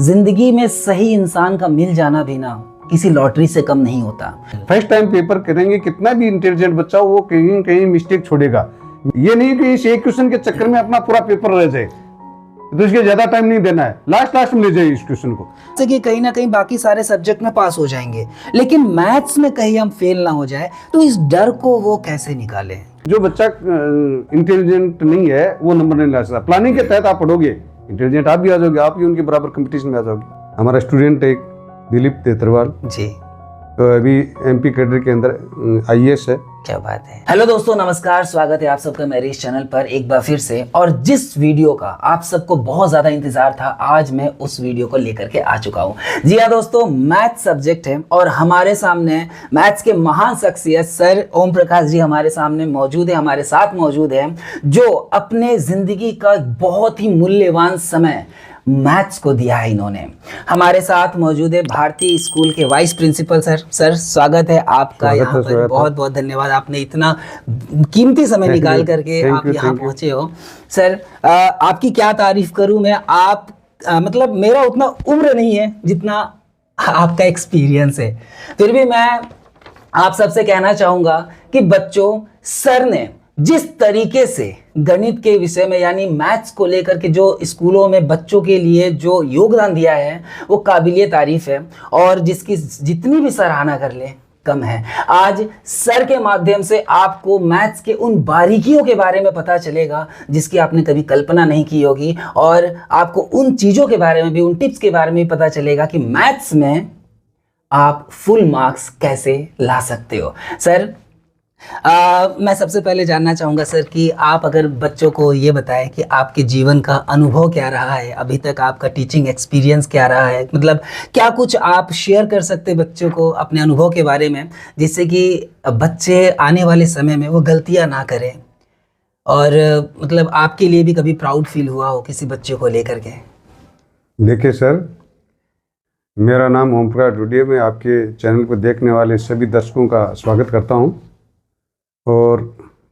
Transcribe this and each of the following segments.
जिंदगी में सही इंसान का मिल जाना भी ना किसी लॉटरी से कम नहीं होता। फर्स्ट टाइम पेपर करेंगे, कितना भी इंटेलिजेंट बच्चा हो वो कहीं कहीं मिस्टेक छोड़ेगा। ये नहीं कि इस एक क्वेश्चन के चक्कर में अपना पूरा पेपर रह जाए, तो इसके ज्यादा टाइम नहीं देना है, लास्ट में ले जाए इस क्वेश्चन को। जैसे कि कहीं ना कहीं बाकी सारे सब्जेक्ट में पास हो जाएंगे, लेकिन मैथ्स में कहीं हम फेल ना हो जाए, तो इस डर को वो कैसे निकाले? जो बच्चा इंटेलिजेंट नहीं है वो नंबर नहीं ला सकता। प्लानिंग के तहत आप पढ़ोगे, इंटेलिजेंट आप भी आ जाओगे, आप भी उनके बराबर कंपटीशन में आ जाओगे। हमारा स्टूडेंट एक दिलीप तेतरवाल जी, तो अभी एमपी कैडर के अंदर आईएएस है। क्या बात है। हेलो दोस्तों, नमस्कार, स्वागत है आप सबका मेरे इस चैनल पर एक बार फिर से। और जिस वीडियो का आप सबको बहुत ज्यादा इंतजार था, आज मैं उस वीडियो को लेकर के आ चुका हूं। जी हाँ दोस्तों, मैथ सब्जेक्ट है और हमारे सामने मैथ्स के महान शख्सियत सर ओम प्रकाश जी हमारे सामने मौजूद है, हमारे साथ मौजूद है, जो अपने जिंदगी का बहुत ही मूल्यवान समय मैथ्स को दिया है। इन्होंने हमारे साथ मौजूद है भारतीय स्कूल के वाइस प्रिंसिपल सर स्वागत है आपका यहाँ पर। बहुत बहुत धन्यवाद, आपने इतना कीमती समय निकाल करके आप यहाँ पहुंचे हो। सर आपकी क्या तारीफ करूं मैं, आप मतलब मेरा उतना उम्र नहीं है जितना आपका एक्सपीरियंस है, फिर भी मैं आप सबसे कहना चाहूंगा कि बच्चों, सर ने जिस तरीके से गणित के विषय में यानी मैथ्स को लेकर के जो स्कूलों में बच्चों के लिए जो योगदान दिया है वो काबिलिए तारीफ है, और जिसकी जितनी भी सराहना कर ले कम है। आज सर के माध्यम से आपको मैथ्स के उन बारीकियों के बारे में पता चलेगा जिसकी आपने कभी कल्पना नहीं की होगी, और आपको उन चीज़ों के बारे में भी, उन टिप्स के बारे में भी पता चलेगा कि मैथ्स में आप फुल मार्क्स कैसे ला सकते हो। सर मैं सबसे पहले जानना चाहूँगा सर कि आप अगर बच्चों को ये बताएं कि आपके जीवन का अनुभव क्या रहा है, अभी तक आपका टीचिंग एक्सपीरियंस क्या रहा है, मतलब क्या कुछ आप शेयर कर सकते हैं बच्चों को अपने अनुभव के बारे में, जिससे कि बच्चे आने वाले समय में वो गलतियाँ ना करें, और मतलब आपके लिए भी कभी प्राउड फील हुआ हो किसी बच्चे को लेकर के? देखिए सर, मेरा नाम ओम प्रकाश डुडिया, मैं आपके चैनल को देखने वाले सभी दर्शकों का स्वागत करता हूँ। और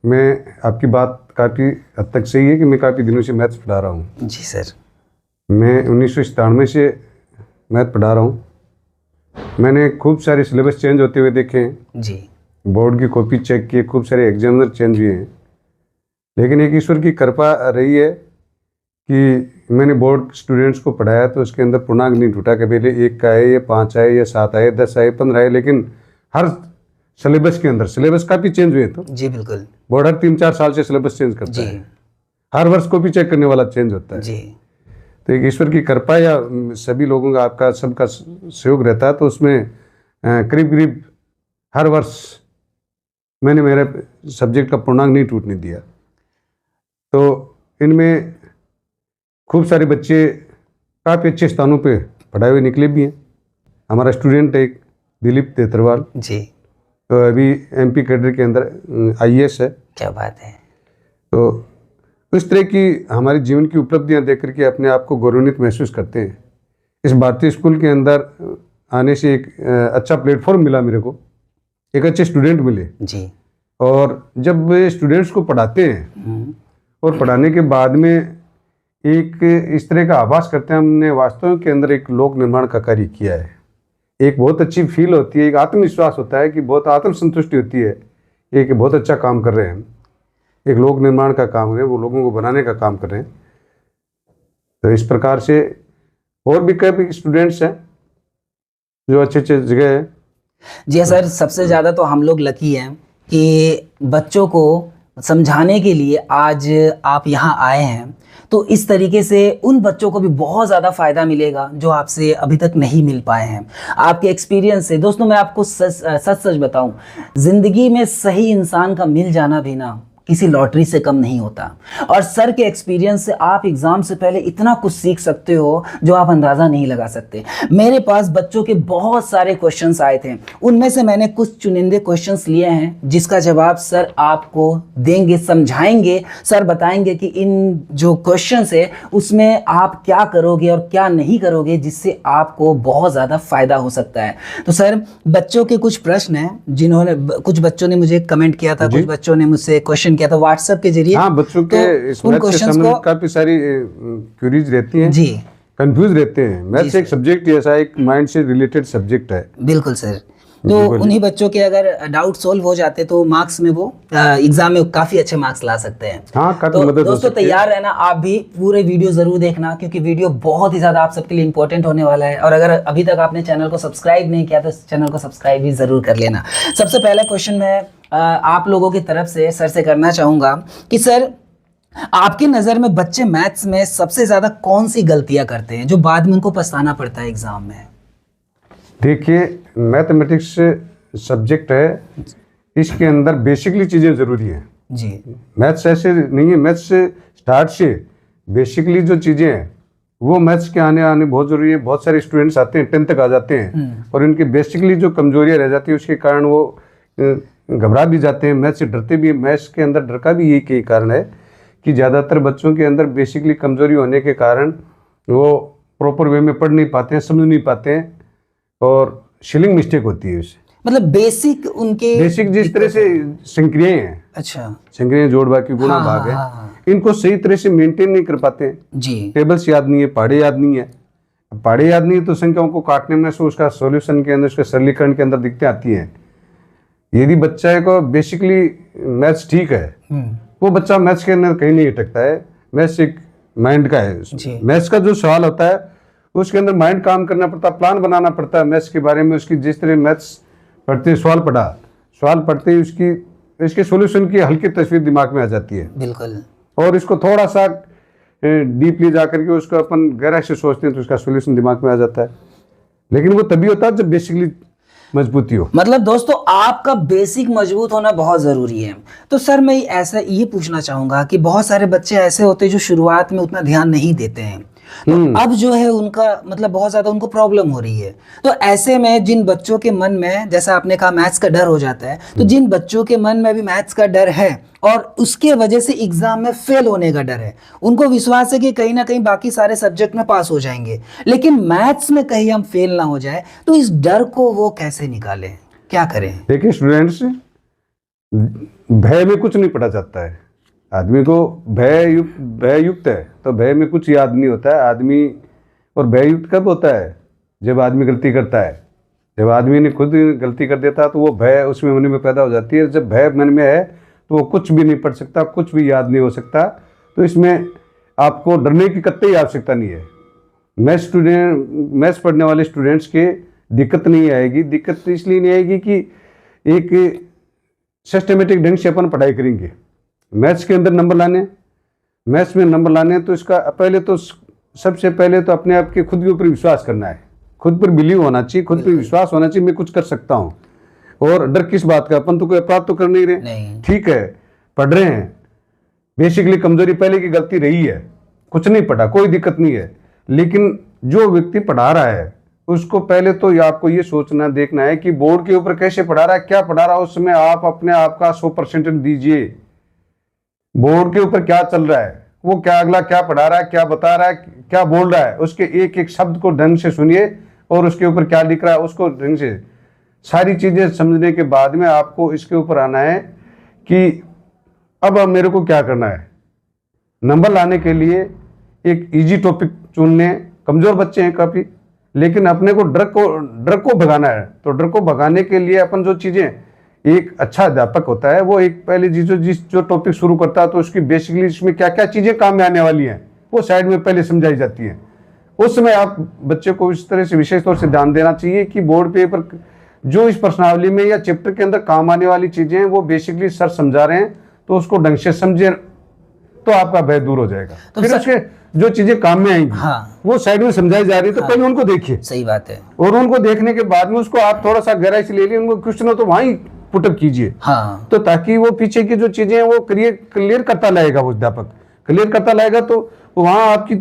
मैं आपकी बात काफ़ी हद तक सही है कि मैं काफ़ी दिनों से मैथ्स पढ़ा रहा हूँ। जी सर। मैं 1997 से मैथ पढ़ा रहा हूँ। मैंने खूब सारे सिलेबस चेंज होते हुए देखे हैं जी, बोर्ड की कॉपी चेक किए, खूब सारे एग्जामिनर चेंज हुए हैं, लेकिन एक ईश्वर की कृपा रही है कि मैंने बोर्ड स्टूडेंट्स को पढ़ाया तो उसके अंदर पूर्णांक नहीं टूटा। कभी 1 का आए या 5 आए या 7 आए, 10 आए, 15 आए, लेकिन हर सिलेबस के अंदर सिलेबस काफ़ी चेंज हुए। तो जी बिल्कुल, बोर्ड हर 3-4 साल से सिलेबस चेंज करता है, हर वर्ष कॉपी चेक करने वाला चेंज होता है जी। तो एक ईश्वर की कृपा या सभी लोगों का, आपका सबका सहयोग रहता है, तो उसमें करीब करीब हर वर्ष मैंने मेरे सब्जेक्ट का पूर्णांक नहीं टूटने दिया। तो इनमें खूब सारे बच्चे काफ़ी अच्छे स्थानों पे पढ़ाए हुए निकले भी हैं। हमारा स्टूडेंट एक दिलीप तेतरवाल जी, तो अभी एमपी कैडर के अंदर आईएएस है। क्या बात है। तो इस तरह की हमारे जीवन की उपलब्धियां देख करके अपने आप को गौरवान्वित महसूस करते हैं। इस भारतीय स्कूल के अंदर आने से एक अच्छा प्लेटफॉर्म मिला मेरे को, एक अच्छे स्टूडेंट मिले जी। और जब वे स्टूडेंट्स को पढ़ाते हैं और पढ़ाने के बाद में एक इस तरह का आभास करते हैं हमने वास्तव के अंदर एक लोक निर्माण का कार्य किया है। एक बहुत अच्छी फील होती है, एक आत्मविश्वास होता है कि बहुत आत्मसंतुष्टि होती है, एक बहुत अच्छा काम कर रहे हैं, एक लोक निर्माण का काम कर रहे हैं, वो लोगों को बनाने का काम कर रहे हैं। तो इस प्रकार से और भी कई स्टूडेंट्स हैं जो अच्छे अच्छे जगह है। जी सर, सबसे ज़्यादा तो हम लोग लकी हैं कि बच्चों को समझाने के लिए आज आप यहाँ आए हैं, तो इस तरीके से उन बच्चों को भी बहुत ज़्यादा फ़ायदा मिलेगा जो आपसे अभी तक नहीं मिल पाए हैं। आपके एक्सपीरियंस से दोस्तों, मैं आपको सच बताऊं, ज़िंदगी में सही इंसान का मिल जाना भी ना किसी लॉटरी से कम नहीं होता। और सर के एक्सपीरियंस से आप एग्ज़ाम से पहले इतना कुछ सीख सकते हो जो आप अंदाज़ा नहीं लगा सकते। मेरे पास बच्चों के बहुत सारे क्वेश्चंस आए थे, उनमें से मैंने कुछ चुनिंदे क्वेश्चंस लिए हैं जिसका जवाब सर आपको देंगे, समझाएंगे। सर बताएंगे कि इन जो क्वेश्चंस है उसमें आप क्या करोगे और क्या नहीं करोगे, जिससे आपको बहुत ज़्यादा फ़ायदा हो सकता है। तो सर, बच्चों के कुछ प्रश्न हैं जिन्होंने, कुछ बच्चों ने मुझे कमेंट किया था, कुछ बच्चों ने मुझसे क्वेश्चन किया था व्हाट्सएप के जरिए। हाँ, बच्चों के तो इस मैथ से संबंधित काफी सारी क्वेरीज रहती हैं जी, कंफ्यूज रहते हैं। मैथ्स एक सब्जेक्ट ऐसा एक माइंड से रिलेटेड सब्जेक्ट है। बिल्कुल सर। तो उन्हीं बच्चों के अगर डाउट सोल्व हो जाते तो मार्क्स में वो एग्जाम में काफी अच्छे मार्क्स ला सकते हैं। हाँ, काफी तो मदद हो दोस्तों सकती है। तैयार रहना, आप भी पूरे वीडियो जरूर देखना, क्योंकि वीडियो बहुत ही ज्यादा आप सबके लिए इंपॉर्टेंट होने वाला है। और अगर अभी तक आपने चैनल को सब्सक्राइब नहीं किया तो चैनल को सब्सक्राइब भी जरूर कर लेना। सबसे पहला क्वेश्चन मैं आप लोगों की तरफ से सर से करना चाहूंगा कि सर, आपकी नजर में बच्चे मैथ्स में सबसे ज्यादा कौन सी गलतियां करते हैं जो बाद में उनको पछताना पड़ता है एग्जाम में? देखिए, मैथमेटिक्स सब्जेक्ट है, इसके अंदर बेसिकली चीज़ें ज़रूरी हैं जी। मैथ्स ऐसे नहीं है, मैथ्स से स्टार्ट से बेसिकली जो चीज़ें हैं वो मैथ्स के आने बहुत ज़रूरी है। बहुत सारे स्टूडेंट्स आते हैं 10th तक आ जाते हैं और इनकी बेसिकली जो कमजोरियाँ रह जाती है उसके कारण वो घबरा भी जाते हैं, मैथ्स से डरते भी हैं। मैथ्स के अंदर डर का भी यही कारण है कि ज़्यादातर बच्चों के अंदर बेसिकली कमजोरी होने के कारण वो प्रॉपर वे में पढ़ नहीं पाते हैं, समझ नहीं पाते हैं और स्पेलिंग मिस्टेक होती है उससे। मतलब बेसिक उनके बेसिक जिस तरह से संक्रियाएं हैं, अच्छा, संक्रियाएं जोड़ बाकी गुणा भाग है, इनको सही तरह से मेंटेन नहीं कर पाते हैं जी। टेबल्स याद नहीं है, पहाड़े याद नहीं है। पहाड़े याद नहीं है तो संख्याओं को काटने में से उसका सॉल्यूशन के अंदर, उसके सरलीकरण के अंदर दिक्कतें आती हैं। यदि बच्चे को बेसिकली मैथ्स ठीक है, वो बच्चा मैथ्स के अंदर कहीं नहीं अटकता है। मैथ्स एक माइंड का है। मैथ्स का जो सवाल होता है उसके अंदर माइंड काम करना पड़ता है, प्लान बनाना पड़ता है मैथ्स के बारे में। उसकी जिस तरह मैथ्स पढ़ते सवाल पढ़ते ही इसके सॉल्यूशन की हल्की तस्वीर दिमाग में आ जाती है। बिल्कुल। और इसको थोड़ा सा डीपली जा करके उसको अपन गहराई से सोचते हैं तो उसका सॉल्यूशन दिमाग में आ जाता है। लेकिन वो तभी होता है जब बेसिकली मजबूती हो। मतलब दोस्तों, आपका बेसिक मजबूत होना बहुत जरूरी है। तो सर मैं ऐसा ये पूछना चाहूंगा कि बहुत सारे बच्चे ऐसे होते हैं जो शुरुआत में उतना ध्यान नहीं देते हैं, तो अब जो है उनका मतलब बहुत ज्यादा उनको प्रॉब्लम हो रही है। तो ऐसे में जिन बच्चों के मन में, जैसा आपने कहा, मैथ्स का डर हो जाता है, तो जिन बच्चों के मन में भी मैथ्स का डर है और उसके वजह से एग्जाम में फेल होने का डर है, उनको विश्वास है कि कहीं ना कहीं बाकी सारे सब्जेक्ट में पास हो जाएंगे, लेकिन मैथ्स में कहीं हम फेल ना हो जाए, तो इस डर को वो कैसे निकालें, क्या करें? देखिए स्टूडेंट्स, भय में कुछ नहीं पढ़ा जाता है। आदमी को भय युक्त है तो भय में कुछ याद नहीं होता है आदमी। और भय युक्त कब होता है? जब आदमी गलती करता है। जब आदमी ने खुद गलती कर देता तो वो भय उसमें मन में पैदा हो जाती है। जब भय मन में है तो वो कुछ भी नहीं पढ़ सकता, कुछ भी याद नहीं हो सकता। तो इसमें आपको डरने की कतई आवश्यकता नहीं है। मैथ्स पढ़ने वाले स्टूडेंट्स के दिक्कत नहीं आएगी। दिक्कत इसलिए नहीं आएगी कि एक सिस्टमेटिक ढंग से अपन पढ़ाई करेंगे। मैथ्स के अंदर मैथ्स में नंबर लाने तो इसका सबसे पहले तो अपने आप के खुद के ऊपर विश्वास करना है। खुद पर बिलीव होना चाहिए, खुद पर विश्वास होना चाहिए, मैं कुछ कर सकता हूँ। और डर किस बात का? अपन तो कोई अपराध तो कर नहीं रहे, ठीक है, पढ़ रहे हैं। बेसिकली कमजोरी पहले की गलती रही है, कुछ नहीं पढ़ा, कोई दिक्कत नहीं है। लेकिन जो व्यक्ति पढ़ा रहा है उसको पहले तो आपको ये सोचना देखना है कि बोर्ड के ऊपर कैसे पढ़ा रहा है, क्या पढ़ा रहा है, उसमें आप अपने आप का 100% दीजिए। बोर्ड के ऊपर क्या चल रहा है, वो क्या अगला क्या पढ़ा रहा है, क्या बता रहा है, क्या बोल रहा है, उसके एक एक शब्द को ढंग से सुनिए और उसके ऊपर क्या लिख रहा है उसको ढंग से सारी चीजें समझने के बाद में आपको इसके ऊपर आना है कि अब मेरे को क्या करना है। नंबर लाने के लिए एक इजी टॉपिक चुनने। कमजोर बच्चे हैं काफी, लेकिन अपने को डर को भगाना है। तो डर को भगाने के लिए अपन जो चीजें, एक अच्छा अध्यापक होता है वो एक पहले जो टॉपिक शुरू करता है तो उसकी बेसिकली इसमें क्या क्या चीजें काम में आने वाली हैं वो साइड में पहले समझाई जाती हैं। उस समय आप बच्चे को इस तरह से विशेष तौर से ध्यान देना चाहिए कि बोर्ड पेपर जो इस प्रश्नावली में या चैप्टर के अंदर काम आने वाली चीजें हैं वो बेसिकली सर समझा रहे हैं तो उसको ढंग से समझे तो आपका भय दूर हो जाएगा। तो फिर उसके जो चीजें काम में आएंगी वो साइड में समझाई जा रही है तो पहले उनको देखिए। सही बात है। और उनको देखने के बाद में उसको आप थोड़ा सा गहराई से ले लिए, उनको क्वेश्चन हो तो वहां पुटअप कीजिए। तो ताकि वो पीछे की जो चीजें हैं वो क्लियर करता लाएगा, वो अध्यापक क्लियर करता लाएगा तो वहां आपकी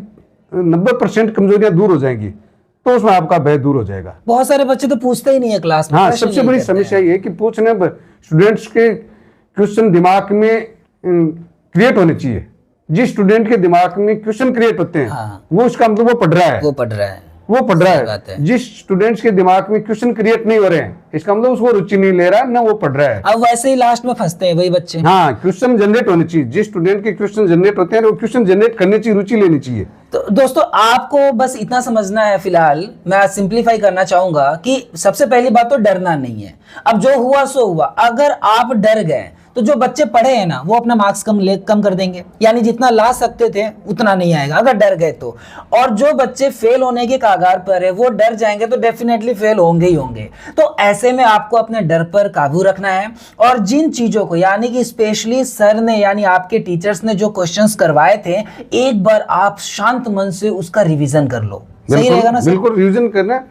90% कमजोरियां दूर हो जाएंगी, तो उसमें आपका भय दूर हो जाएगा। बहुत सारे बच्चे तो पूछते ही नहीं है क्लास में। हाँ, सबसे बड़ी समस्या ये है कि पूछने स्टूडेंट्स के क्वेश्चन दिमाग में क्रिएट होने चाहिए। जिस स्टूडेंट के दिमाग में क्वेश्चन क्रिएट होते हैं वो उसका मतलब वो पढ़ रहा है। वो पढ़ रहा बात है। है। जिस स्टूडेंट्स के दिमाग में क्वेश्चन क्रिएट नहीं हो रहे हैं, इसका मतलब उसको रुचि नहीं ले रहा है, ना वो पढ़ रहा है। अब वैसे ही लास्ट में फंसते हैं वही बच्चे। हाँ, क्वेश्चन जनरेट होने चाहिए। जिस स्टूडेंट के क्वेश्चन जनरेट होते हैं वो क्वेश्चन जनरेट करने चाहिए, रुचि लेनी चाहिए। तो दोस्तों आपको बस इतना समझना है, फिलहाल मैं आज सिंप्लीफाई करना चाहूंगा कि सबसे पहली बात तो डरना नहीं है। अब जो हुआ सो हुआ। अगर आप डर गए तो जो बच्चे पढ़े हैं ना वो अपना मार्क्स कम कर देंगे, यानी जितना ला सकते थे उतना नहीं आएगा अगर डर गए तो। और जो बच्चे फेल होने के कागार पर है वो डर जाएंगे तो डेफिनेटली फेल होंगे ही होंगे। तो ऐसे में आपको अपने डर पर काबू रखना है और जिन चीजों को, यानी कि स्पेशली सर ने यानी आपके टीचर्स ने जो क्वेश्चंस करवाए थे, एक बार आप शांत मन से उसका रिवीजन कर लो। सही रहेगा ना सर? बिल्कुल रिवीजन करना।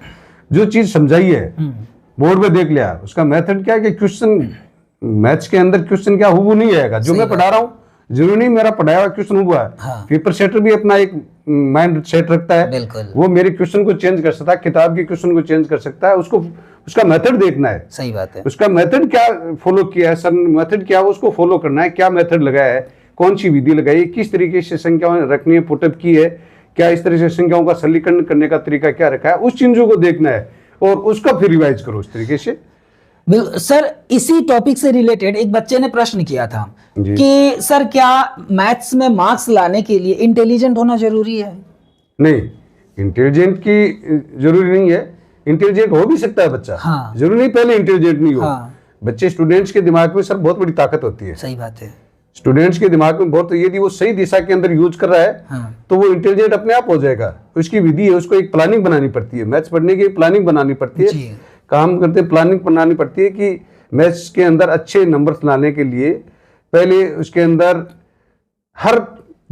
जो चीज समझाई है बोर्ड में देख लिया, उसका मेथड क्या है कि क्वेश्चन मैथ्स के अंदर क्वेश्चन क्या हुआ नहीं आएगा। जो मैं पढ़ा रहा हूँ जरूरी नहीं मेरा पढ़ाया हुआ क्वेश्चन हुआ है। हाँ। पेपर सेटर भी अपना एक माइंड सेट रखता है, बिल्कुल। वो मेरे क्वेश्चन को चेंज कर सकता है, किताब के क्वेश्चन को चेंज कर सकता है। उसको उसका मेथड देखना है। सही बात है। उसका मेथड क्या फॉलो किया है सर, मेथड क्या उसको फॉलो करना है, क्या मेथड लगाया है, कौन सी विधि लगाई है, किस तरीके से संख्याएं रखनी है, पुटअप की है, क्या इस तरह से संख्याओं का सरलीकरण करने का तरीका क्या रखा है, उस चीजों को देखना है और उसका फिर रिवाइज करो उस तरीके से। सर इसी टॉपिक से रिलेटेड एक बच्चे ने प्रश्न किया था जी। कि सर क्या मैथ्स में मार्क्स लाने के लिए इंटेलिजेंट होना जरूरी है? नहीं, इंटेलिजेंट की जरूरी नहीं है। इंटेलिजेंट हो भी सकता है बच्चा। हाँ। जरूरी नहीं पहले इंटेलिजेंट नहीं हो। हाँ। बच्चे स्टूडेंट्स के दिमाग में सर बहुत बड़ी ताकत होती है। सही बात है। स्टूडेंट्स के दिमाग में बहुत, यदि वो सही दिशा के अंदर यूज कर रहा है हाँ। तो वो इंटेलिजेंट अपने आप हो जाएगा। उसकी विधि है, उसको एक प्लानिंग बनानी पड़ती है। मैथ्स पढ़ने की प्लानिंग बनानी पड़ती है। जी। काम करते प्लानिंग बनानी पड़ती है कि मैथ्स के अंदर अच्छे नंबर्स लाने के लिए पहले उसके अंदर हर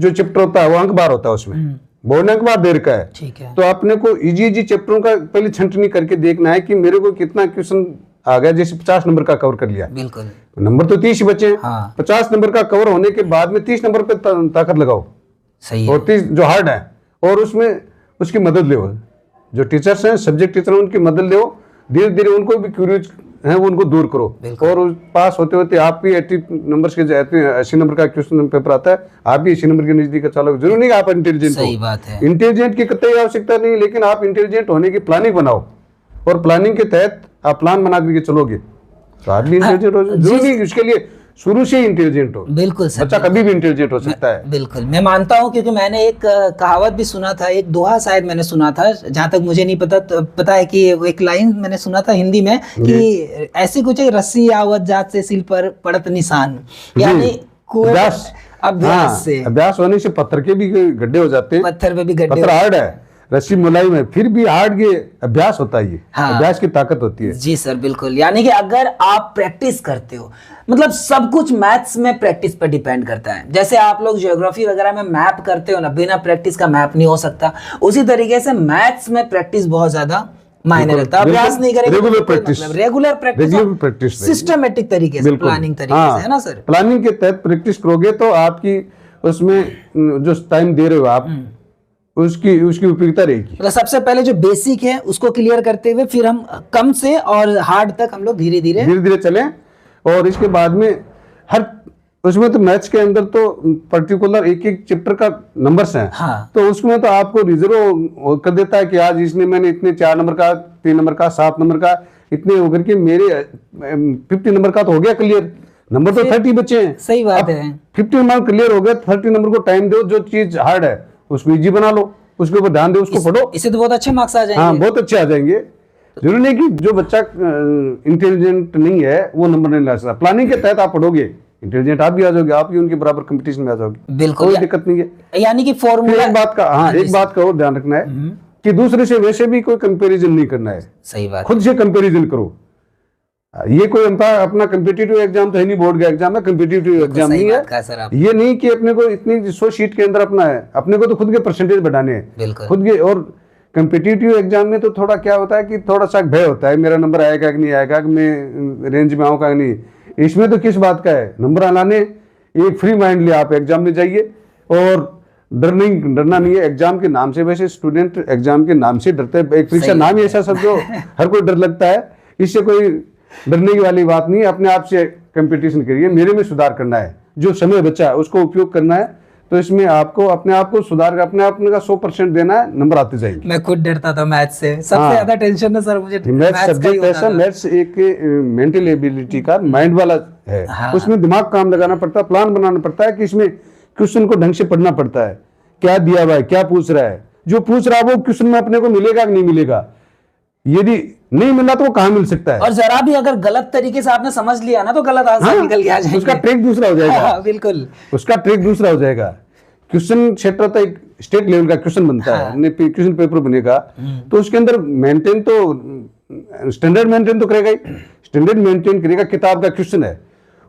जो चैप्टर होता है वो अंक बार होता है, उसमें बोर्ड ने अंक बार दे रखा है। ठीक है। तो आपने को इजी चैप्टरों का पहले छंटनी करके देखना है कि मेरे को कितना क्वेश्चन आ गया। जैसे 50 नंबर का कवर कर लिया, बिल्कुल। नंबर तो 30 ही बचे हैं। हाँ। 50 नंबर का कवर होने के बाद में 30 नंबर पे ताकत लगाओ सही है। और 30 जो हार्ड है और उसमें उसकी मदद लो। जो टीचर्स हैं, सब्जेक्ट टीचर हैं, उनकी मदद लो। धीरे धीरे उनको भी क्यूरियस हैं वो उनको दूर करो और पास होते होते आप भी 80 नंबर के जाते हैं। 80 नंबर का क्वेश्चन पेपर आता है, आप भी 80 नंबर के नजदीक चलो। जरूरी नहीं आप इंटेलिजेंट हो। सही बात है। इंटेलिजेंट की कतई आवश्यकता नहीं, लेकिन आप इंटेलिजेंट होने की प्लानिंग बनाओ और प्लानिंग के तहत आप प्लान बना करके चलोगे तो आप भी इंटेलिजेंट हो। जरूरी नहीं उसके लिए शुरू से ही इंटेलिजेंट हो। बिल्कुल सर। बच्चा कभी भी इंटेलिजेंट हो सकता है। बिल्कुल मैं मानता हूं, क्योंकि मैंने एक कहावत भी सुना था, एक दोहा शायद मैंने सुना था, जहां तक मुझे नहीं पता, तो पता है कि वो एक लाइन मैंने सुना था हिंदी में कि ऐसी कुछ रस्सी आवत जात से सिल पर पड़त निशान, यानी अभ्यास से, अभ्यास होने से पत्थर के भी गड्ढे हो जाते हैं। पत्थर पे भी गड्ढे पत्थर हार्ड है, रस्सी मुलायम है, फिर भी हार्ड के अभ्यास होता है। ये हाँ। अभ्यास की ताकत होती है। जी सर बिल्कुल। यानी कि अगर आप प्रैक्टिस करते हो, मतलब सब कुछ मैथ्स में प्रैक्टिस पर डिपेंड करता है। जैसे आप लोग ज्योग्राफी वगैरह में मैप करते हो ना, बिना प्रैक्टिस का मैप नहीं हो सकता, उसी तरीके से मैथ्स में प्रैक्टिस बहुत ज्यादा मायने रखता है। अभ्यास नहीं करेंगे, रेगुलर प्रैक्टिस, सिस्टमेटिक तरीके से, प्लानिंग तरीके से, है ना सर? प्लानिंग के तहत प्रैक्टिस करोगे तो आपकी उसमें जो टाइम दे रहे हो आप उसकी उपयोगिता रहेगी। मतलब सबसे पहले जो बेसिक है उसको क्लियर करते हुए फिर हम कम से और हार्ड तक हम लोग धीरे धीरे चलें। और इसके बाद में हर उसमें तो मैथ्स के अंदर तो पर्टिकुलर एक एक चैप्टर का नंबर्स हैं। हाँ। तो उसमें तो आपको रिजर्व कर देता है कि आज इसने मैंने इतने 4 नंबर का, 3 नंबर का, 7 नंबर का, इतने होकर के मेरे 50 नंबर का तो हो गया क्लियर। नंबर तो 30 बचे हैं। सही बात है। 50 नंबर क्लियर हो गया, 30 नंबर को टाइम दो। जो चीज हार्ड है उसको इजी बना लो, उसके ऊपर ध्यान दो, उसको पढ़ो। इससे तो बहुत अच्छे मार्क्स आ जाएंगे। हाँ, बहुत अच्छे आ जाएंगे। जरूरी नहीं कि जो बच्चा इंटेलिजेंट नहीं है वो नंबर नहीं ला सकता। प्लानिंग के तहत आप पढ़ोगे, इंटेलिजेंट आप भी आ जाओगे, आप भी उनके बराबर कंपटीशन में आ जाओगे। बिल्कुल, कोई दिक्कत नहीं है। यानी कि फॉर्मूला। एक बात का एक बात का और ध्यान रखना है कि दूसरे से वैसे भी कोई कंपैरिजन नहीं करना है। सही बात। खुद से कंपैरिजन करो। ये कोई अपना कम्पिटिटिव एग्जाम तो है नहीं, बोर्ड का एग्जाम है, कम्पिटिटिव एग्जाम नहीं है। ये नहीं कि अपने को इतनी 100 शीट के अंदर अपना है, अपने को तो खुद के परसेंटेज बढ़ाने हैं, खुद के। और कम्पिटिटिव एग्जाम में तो थोड़ा क्या होता है कि थोड़ा सा भय होता है, मेरा नंबर आएगा कि नहीं आएगा, कि मैं रेंज में आऊँगा कि नहीं। इसमें तो किस बात का है, नंबर आने, एक फ्री माइंड ले आप एग्जाम में जाइए और डरना नहीं है। एग्जाम के नाम से, वैसे स्टूडेंट एग्जाम के नाम से डरते हैं, एक परीक्षा नाम ही ऐसा समझो हर कोई डर लगता है। इससे कोई डरने की वाली बात नहीं है। अपने आप से कंपटीशन करिए, मेरे में सुधार करना है, जो समय बचा है उसको उपयोग करना है, तो इसमें आपको अपने आप को सुधार कर अपने आप का 100% देना है, नंबर आते जाएंगे। मैं खुद डरता था मैथ्स से, सबसे हाँ। ज्यादा टेंशन ना सर मुझे मैथ्स मैथ्स का ही सब्जेक्ट होता ऐसा, था। मैथ्स एक मेंटल एबिलिटी का माइंड वाला है। हाँ। उसमें दिमाग काम लगाना पड़ता है, प्लान बनाना पड़ता है कि इसमें क्वेश्चन को ढंग से पढ़ना पड़ता है, क्या दिया हुआ है, क्या पूछ रहा है, जो पूछ रहा है वो क्वेश्चन में अपने को मिलेगा कि नहीं मिलेगा, यदि नहीं मिला तो वो कहाँ मिल सकता है। और जरा भी अगर गलत तरीके से आपने समझ लिया ना तो गलत आंसर हाँ, निकल के आ जाएंगे। उसका ट्रिक दूसरा हो जाएगा। हाँ, बिल्कुल उसका ट्रिक दूसरा हो जाएगा। क्वेश्चन सेट होता है, एक स्टेट लेवल का क्वेश्चन बनता है, क्वेश्चन पेपर बनेगा, तो उसके अंदर मेंटेन तो स्टैंडर्ड मेंटेन तो करेगा ही, स्टैंडर्ड मेंटेन करेगा। किताब का क्वेश्चन है,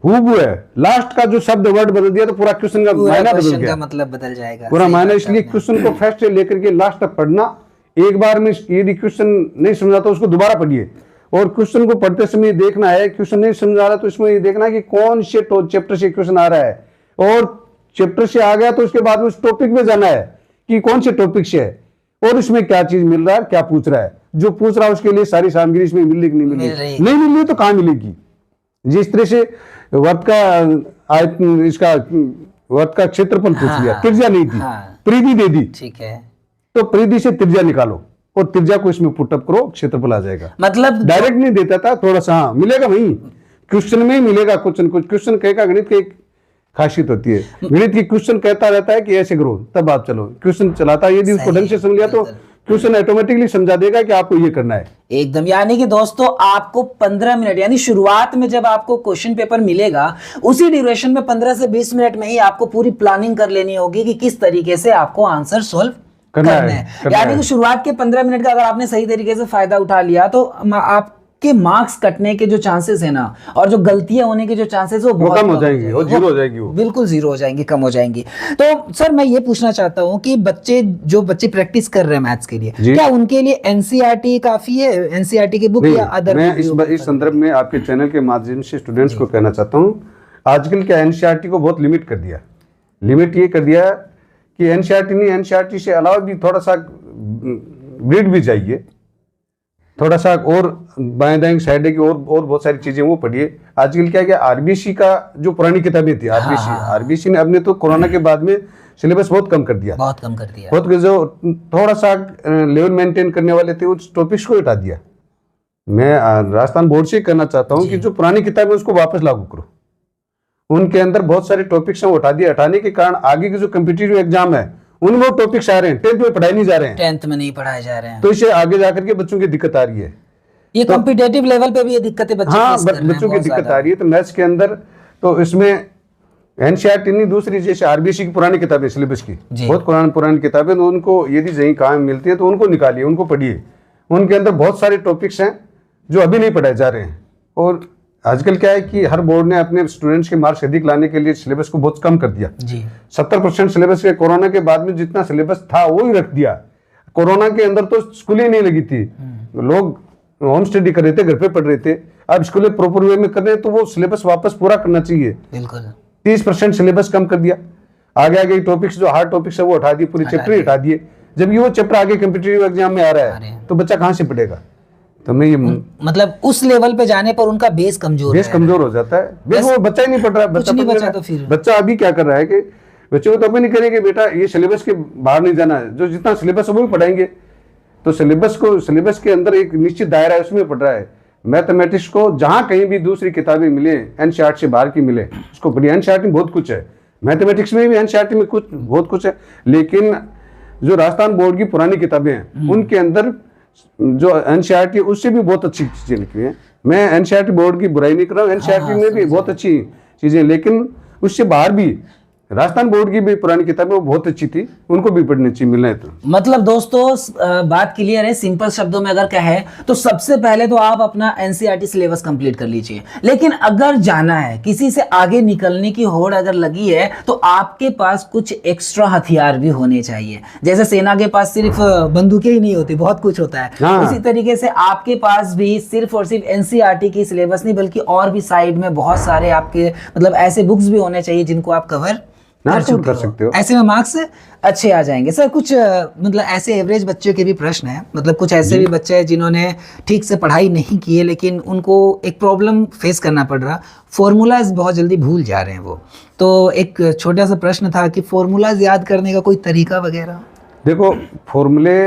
हूबहू है, लास्ट का जो शब्द वर्ड बदल दिया तो पूरा क्वेश्चन का मायना बदल क्वेश्चन गया, का मतलब बदल जाएगा। पूरा सही मायना। बात इसलिए है। क्वेश्चन को फर्स्ट से लेकर के लास्ट तक पढ़ना। एक बार में यदि क्वेश्चन नहीं समझा तो उसको दोबारा पढ़िए, और क्वेश्चन को पढ़ते समय देखना है, क्वेश्चन नहीं समझा रहा तो इसमें ये देखना है कि कौन से चैप्टर से क्वेश्चन आ रहा है, और चैप्टर से आ गया तो उसके बाद उस टॉपिक में जाना है कि कौन से टॉपिक से है और उसमें क्या चीज मिल रहा है, क्या पूछ रहा है। जो पूछ रहा है उसके लिए सारी सामग्री इसमें मिल रही कि नहीं मिल रही, नहीं मिल रही तो कहाँ मिलेगी। जिस तरह से वर्ग का इसका वर्ग का क्षेत्रफल पूछ लिया, त्रिज्या नहीं थी, परिधि दे दी, ठीक है, तो परिधि से त्रिज्या निकालो और त्रिज्या को इसमें पुटअप करो, क्षेत्रफल आ जाएगा। मतलब डायरेक्ट नहीं देता था, थोड़ा सा हाँ मिलेगा, वही क्वेश्चन में ही मिलेगा। कुछ क्वेश्चन कहेगा, गणित की एक खासियत होती है, गणित की क्वेश्चन कहता रहता है कि ऐसे करो, तब आप चलो क्वेश्चन चलाता है, यदि उसको ढंग से समझ लिया तो क्वेश्चन ऑटोमेटिकली समझा देगा कि आपको ये करना है एकदम। यानी कि दोस्तों आपको 15 मिनट, यानी शुरुआत में जब आपको क्वेश्चन पेपर मिलेगा उसी ड्यूरेशन में 15 से 20 मिनट में ही आपको पूरी प्लानिंग कर लेनी होगी कि किस तरीके से आपको आंसर सॉल्व करना है। यानी कि शुरुआत के 15 मिनट का अगर आपने सही तरीके से फायदा उठा लिया तो आपके मार्क्स कटने के जो चांसेस है ना, और जो गलतियां होने के जो चांसेस वो बहुत कम हो जाएंगी, और जीरो हो जाएगी, वो बिल्कुल जीरो हो जाएंगी, कम हो जाएंगी। तो सर मैं ये पूछना चाहता हूँ कि जो बच्चे प्रैक्टिस कर रहे हैं मैथ्स के लिए, क्या उनके लिए एनसीईआरटी काफी है, एनसीईआरटी की बुक या अदर? मैं इस संदर्भ में आपके चैनल के माध्यम से स्टूडेंट्स को कहना चाहता हूँ, आजकल क्या एनसीईआरटी को बहुत लिमिट कर दिया। लिमिट ये कर दिया कि एनसीईआरटी नहीं, एनसीईआरटी से अलावा भी थोड़ा सा ग्रिड भी चाहिए, थोड़ा सा और बाएं दाएं साइड की और बहुत सारी चीजें वो पढ़िए। आजकल क्या है कि आरबीसी का जो पुरानी किताबें थी, आरबीसी ने अपने तो कोरोना के बाद में सिलेबस बहुत कम कर दिया, बहुत जो थोड़ा सा लेवल मेंटेन करने वाले थे उस टॉपिक्स को हटा दिया। मैं राजस्थान बोर्ड से कहना चाहता हूँ कि जो पुरानी किताबें उसको वापस लागू करो। उनके अंदर बहुत सारे टॉपिक्स हैं वो हटा दिए। हटाने के कारण आगे के जो कम्पिटिटिव एग्जाम है उनमें वो टॉपिक्स आ रहे हैं, 10th में पढ़ाए नहीं जा रहे हैं, 10th में नहीं पढ़ाए जा रहे हैं, तो इससे आगे जाकर के बच्चों की दिक्कत आ रही है। ये कॉम्पिटिटिव लेवल पे भी ये दिक्कतें बच्चों की दिक्कत आ रही है। तो मैथ्स के अंदर तो इसमें एनसीईआरटी नहीं, दूसरी जैसे आरबीसी की पुरानी किताबें सिलेबस की बहुत पुरानी किताबें, तो उनको यदि कहीं काम मिलती है तो उनको निकालिए, उनको पढ़िए। उनके अंदर बहुत सारे टॉपिक्स हैं जो अभी नहीं पढ़ाए जा रहे हैं। और आजकल क्या है कि हर बोर्ड ने अपने स्टूडेंट्स के मार्क्स अधिक लाने के लिए सिलेबस को बहुत कम कर दिया। 70% सिलेबस के कोरोना के बाद में जितना सिलेबस था वो ही रख दिया। कोरोना के अंदर तो स्कूल ही नहीं लगी थी, लोग होम स्टडी कर रहे थे, घर पे पढ़ रहे थे। अब स्कूलें प्रॉपर वे में कर रहे हैं तो वो सिलेबस वापस पूरा करना चाहिए। बिल्कुल 30% सिलेबस कम कर दिया। आगे टॉपिक्स जो हार्ड टॉपिक्स है वो हटा दिए, पूरे चैप्टर हटा दिए। जब ये वो चैप्टर आगे कम्पिटिटिव एग्जाम में आ रहा है तो बच्चा कहाँ से पढ़ेगा। तो मैं ये मतलब उस लेवल पे जाने पर उनका बेस कमजोर हो जाता है। वो बच्चा ही नहीं पढ़ रहा, बच्चा अभी क्या कर रहा है कि बच्चे को तो अभी नहीं करेंगे बेटा ये सिलेबस के बाहर नहीं जाना है, जो जितना सिलेबस है वो भी पढ़ाएंगे। तो सिलेबस के अंदर एक निश्चित दायरा है उसमें पढ़ रहा है। मैथमेटिक्स को जहाँ कहीं भी दूसरी किताबें मिले, एनसीईआरटी से बाहर की मिले, उसको पढ़िए। एनसीईआरटी में बहुत कुछ है, मैथमेटिक्स में भी एनसीईआरटी में बहुत कुछ है, लेकिन जो राजस्थान बोर्ड की पुरानी किताबें हैं उनके अंदर जो एनसीईआरटी उससे भी बहुत अच्छी चीजें लिखी हैं। मैं एनसीईआरटी बोर्ड की बुराई नहीं कर रहा हूँ, एनसीईआरटी में भी बहुत अच्छी चीजें, लेकिन उससे बाहर भी राजस्थान बोर्ड की भी पुरानी किताबें वो बहुत अच्छी थी, उनको भी पढ़नी चाहिए मिलना। तो मतलब दोस्तों बात क्लियर है, सिंपल शब्दों में अगर कहें तो सबसे पहले तो आप अपना एनसीईआरटी सिलेबस कंप्लीट कर लीजिए। लेकिन अगर जाना है, किसी से आगे निकलने की होड़ अगर लगी है तो आपके पास कुछ एक्स्ट्रा हथियार भी होने चाहिए। जैसे सेना के पास सिर्फ बंदूकें ही नहीं होती, बहुत कुछ होता है। उसी तरीके से आपके पास भी सिर्फ और सिर्फ एनसीईआरटी की सिलेबस नहीं बल्कि और भी साइड में बहुत सारे आपके मतलब ऐसे बुक्स भी होने चाहिए जिनको आप कवर ना कर कर चुके सकते हो। ऐसे में मार्क्स अच्छे आ जाएंगे। सर कुछ मतलब ऐसे एवरेज बच्चों के भी प्रश्न है, मतलब कुछ ऐसे भी बच्चे हैं जिन्होंने ठीक से पढ़ाई नहीं की है लेकिन उनको एक प्रॉब्लम फेस करना पड़ रहा, फॉर्मूलाज बहुत जल्दी भूल जा रहे हैं वो। तो एक छोटा सा प्रश्न था कि फॉर्मूलाज याद करने का कोई तरीका वगैरह? देखो फॉर्मूले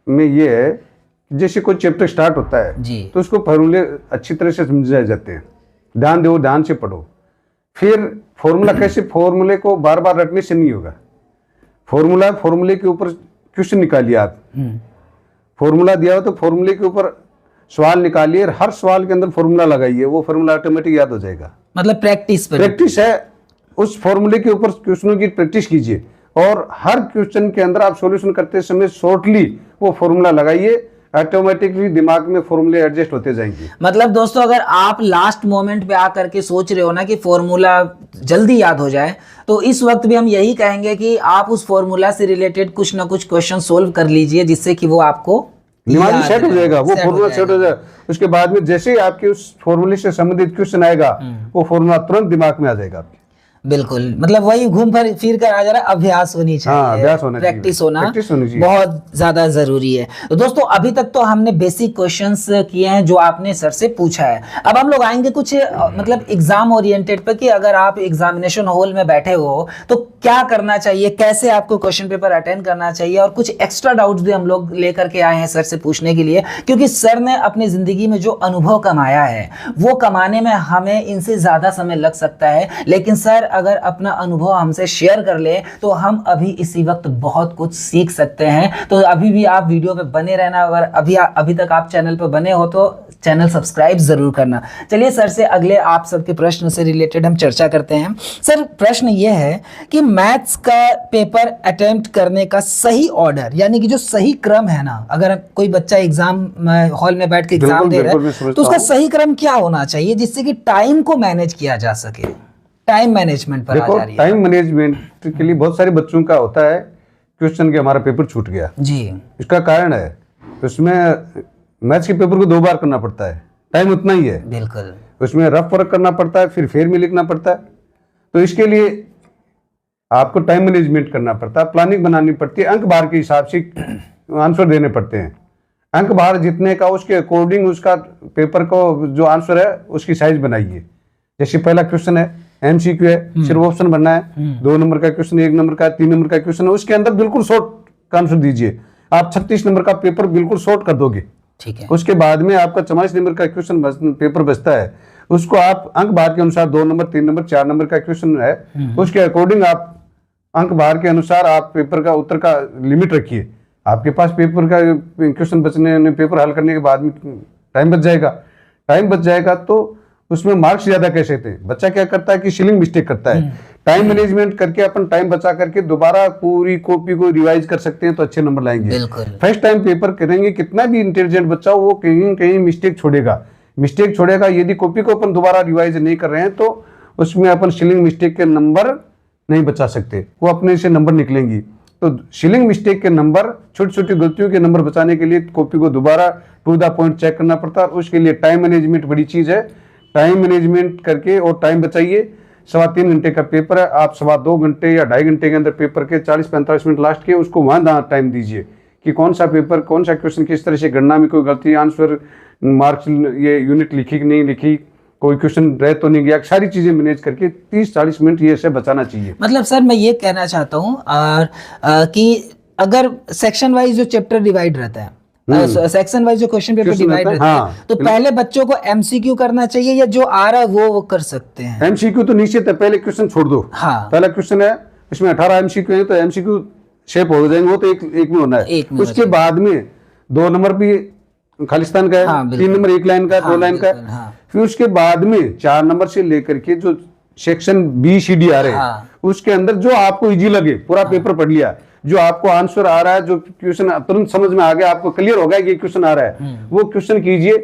में ये है, जैसे कोई चैप्टर स्टार्ट होता है जी। तो उसको फॉर्मूले अच्छी तरह से समझाए जाते हैं, ध्यान दो, ध्यान से पढ़ो। फिर फॉर्मूला कैसे, फॉर्मूले को बार बार रटने से नहीं होगा। फॉर्मूले के ऊपर क्वेश्चन निकालिए आप, फॉर्मूला दिया हो तो फॉर्मूले के ऊपर सवाल निकालिए, हर सवाल के अंदर फॉर्मूला लगाइए, वो फॉर्मूला ऑटोमेटिक याद हो जाएगा। मतलब प्रैक्टिस है, उस फॉर्मूले के ऊपर क्वेश्चनों की प्रैक्टिस कीजिए और हर क्वेश्चन के अंदर आप सॉल्यूशन करते समय शॉर्टली वो फॉर्मूला लगाइए, ऑटोमेटिकली दिमाग में फॉर्मूले एडजस्ट होते जाएंगे। मतलब दोस्तों अगर आप लास्ट मोमेंट पे आकर के सोच रहे हो ना कि फॉर्मूला जल्दी याद हो जाए, तो इस वक्त भी हम यही कहेंगे कि आप उस फॉर्मूला से रिलेटेड कुछ ना कुछ क्वेश्चन सोल्व कर लीजिए, जिससे कि वो आपको दिमाग में सेट हो जाएगा, वो फॉर्मूला सेट हो जाएगा। उसके बाद में जैसे ही आपके उस फॉर्मूले से संबंधित क्वेश्चन आएगा वो फॉर्मूला तुरंत दिमाग में आ जाएगा आपके। बिल्कुल, मतलब वही घूम फिर कर आ जा रहा है, अभ्यास होनी चाहिए। हाँ, अभ्यास होना चाहिए, प्रैक्टिस होना चाहिए। बहुत ज्यादा जरूरी है। तो दोस्तों अभी तक तो हमने बेसिक क्वेश्चंस किए हैं जो आपने सर से पूछा है। अब हम लोग आएंगे कुछ मतलब एग्जाम ओरिएंटेड पे कि अगर आप एग्जामिनेशन हॉल में बैठे हो तो क्या करना चाहिए, कैसे आपको क्वेश्चन पेपर अटेंड करना चाहिए, और कुछ एक्स्ट्रा डाउट्स भी हम लोग लेकर के आए हैं सर से पूछने के लिए, क्योंकि सर ने अपनी जिंदगी में जो अनुभव कमाया है वो कमाने में हमें इनसे ज्यादा समय लग सकता है, लेकिन सर अगर अपना अनुभव हमसे शेयर कर ले तो हम अभी इसी वक्त बहुत कुछ सीख सकते हैं। तो अभी भी आप वीडियो पे बने रहना, अगर अभी तक आप चैनल पे बने हो तो चैनल सब्सक्राइब जरूर करना। चलिए सर से अगले आप सबके प्रश्न से रिलेटेड हम चर्चा करते हैं। सर प्रश्न ये है कि मैथ्स का पेपर अटेम्प्ट करने का सही ऑर्डर, यानी कि जो सही क्रम है ना, अगर कोई बच्चा एग्जाम हॉल में बैठ के एग्जाम दे रहा है तो उसका सही क्रम क्या होना चाहिए जिससे कि टाइम को मैनेज किया जा सके? टाइम मैनेजमेंट पर आ जा रही है। टाइम मैनेजमेंट के लिए बहुत सारे बच्चों का होता है क्वेश्चन के हमारा पेपर छूट गया जी। इसका कारण है उसमें मैथ्स के पेपर को 2 बार करना पड़ता है, टाइम उतना ही है। बिल्कुल, उसमें रफ वर्क करना पड़ता है, फिर फेर में लिखना पड़ता है। तो इसके लिए आपको टाइम मैनेजमेंट करना पड़ता है, प्लानिंग बनानी पड़ती है, अंक बार के हिसाब से आंसर देने पड़ते हैं। अंक बार जितने का उसके अकॉर्डिंग उसका पेपर को जो आंसर है उसकी साइज बनाइए। जैसे पहला क्वेश्चन है एमसीक्यू है, सिर्फ ऑप्शन बनना है, 2 नंबर का क्वेश्चन, 1 नंबर का, 3 नंबर का क्वेश्चन है, उसके अंदर बिल्कुल शॉर्ट का आंसर दीजिए। आप 36 नंबर का पेपर बिल्कुल शॉर्ट कर दोगे, ठीक है। उसके बाद में आपका 44 नंबर का क्वेश्चन पेपर बचता है, उसको आप अंक बार के अनुसार 2 नंबर, 3 नंबर, 4 नंबर का क्वेश्चन है, उसके अकॉर्डिंग आप अंक बार के अनुसार आप पेपर का उत्तर का लिमिट रखिए। आपके पास पेपर का क्वेश्चन बचने, पेपर हल करने के बाद में टाइम बच जाएगा तो उसमें मार्क्स ज्यादा कैसे थे। बच्चा क्या करता है कि स्पेलिंग मिस्टेक करता है। टाइम मैनेजमेंट करके अपन टाइम बचा करके दोबारा पूरी कॉपी को रिवाइज कर सकते हैं तो अच्छे नंबर लाएंगे। फर्स्ट टाइम पेपर करेंगे, कितना भी इंटेलिजेंट बच्चा हो वो कहीं कहीं मिस्टेक छोड़ेगा। यदि कॉपी को अपन दोबारा रिवाइज नहीं कर रहे हैं तो उसमें अपन स्पेलिंग मिस्टेक के नंबर नहीं बचा सकते, वो अपने से नंबर निकलेंगी। तो स्पेलिंग मिस्टेक के नंबर, छोटी छोटी गलतियों के नंबर बचाने के लिए कॉपी को दोबारा टू द पॉइंट चेक करना पड़ता है। उसके लिए टाइम मैनेजमेंट बड़ी चीज है। टाइम मैनेजमेंट करके और टाइम बचाइए। 3.25 घंटे का पेपर है, आप 2.25 घंटे या 2.5 घंटे के अंदर पेपर के 40-45 मिनट लास्ट के उसको वहां टाइम दीजिए कि कौन सा पेपर, कौन सा क्वेश्चन, किस तरह से गणना में कोई गलती, आंसर, मार्क्स, ये यूनिट लिखी कि नहीं लिखी, कोई क्वेश्चन रह तो नहीं गया, सारी चीजें मैनेज करके 30-40 मिनट ये से बचाना चाहिए। मतलब सर मैं ये कहना चाहता हूँ कि अगर सेक्शन वाइज जो चैप्टर डिवाइड रहता है, सेक्शन वाइज जो क्वेश्चन पेपर डिवाइड रहता है, तो पहले बच्चों को एमसीक्यू करना चाहिए या जो आ रहा है वो कर सकते हैं? एमसीक्यू तो निश्चित है, पहले क्वेश्चन छोड़ दो। हाँ। पहला क्वेश्चन है, इसमें 18 एमसीक्यू है तो एमसीक्यू शेप हो जाएंगे, वो तो एक में होना है। उसके बाद में 2 नंबर भी खालिस्तान का है, 3 नंबर 1 लाइन का, 2 लाइन का। फिर उसके बाद में 4 नंबर से लेकर के जो सेक्शन बी सी डी आ रहे हैं उसके अंदर जो आपको इजी लगे पूरा पेपर पढ़ लिया, जो आपको आंसर आ रहा है, जो क्वेश्चन तुरंत समझ में आ गया, आपको क्लियर हो गया कि ये क्वेश्चन आ रहा है, वो क्वेश्चन कीजिए।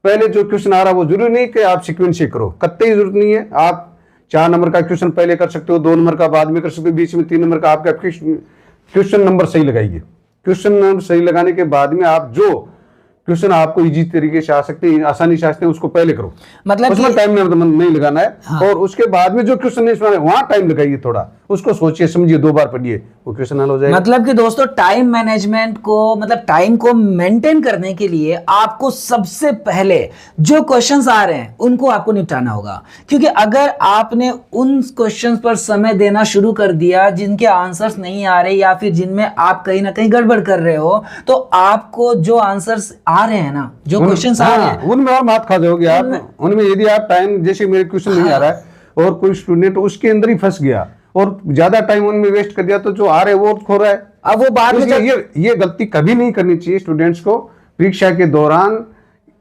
पहले जो क्वेश्चन आ रहा है वो जरूरी नहीं कि आप सीक्वेंस से करो, कतई जरूरत नहीं है। आप 4 नंबर का क्वेश्चन पहले कर सकते हो, 2 नंबर का बाद में कर सकते हो, बीच में 3 नंबर का आपका क्वेश्चन नंबर सही लगाइए। क्वेश्चन नंबर सही लगाने के बाद में आप जो क्वेश्चन आपको इजी तरीके से आ सकते हैं, आसानी से आ सकते हैं, उसको पहले करो, मतलब उसमें टाइम नहीं लगाना है। और उसके बाद में जो क्वेश्चन है इसमें वहां टाइम लगाइए थोड़ा, उसको सोचिए समझिए 2 बार पढ़िए, वो क्वेश्चन हल हो जाएगा। मतलब कि दोस्तों टाइम मैनेजमेंट को, मतलब टाइम को मेंटेन करने के लिए आपको सबसे पहले जो क्वेश्चंस आ रहे हैं उनको आपको निपटाना होगा, क्योंकि अगर आपने उन क्वेश्चंस पर समय देना शुरू कर दिया जिनके आंसर्स नहीं आ रहे या फिर जिनमें आप कहीं ना कहीं गड़बड़ कर रहे हो, तो आपको जो आंसर्स आ रहे हैं ना, जो क्वेश्चंस आ रहे हैं उनमें आप मात खा जाओगे आप। उनमें यदि आप टाइम, जैसे मेरे क्वेश्चन नहीं आ रहा है और कोई स्टूडेंट उसके अंदर ही फंस गया और ज्यादा टाइम उनमें वेस्ट कर दिया, तो जो आ रहे हैं वो खो रहा है। अब वो बाद में ये गलती कभी नहीं करनी चाहिए स्टूडेंट्स को। परीक्षा के दौरान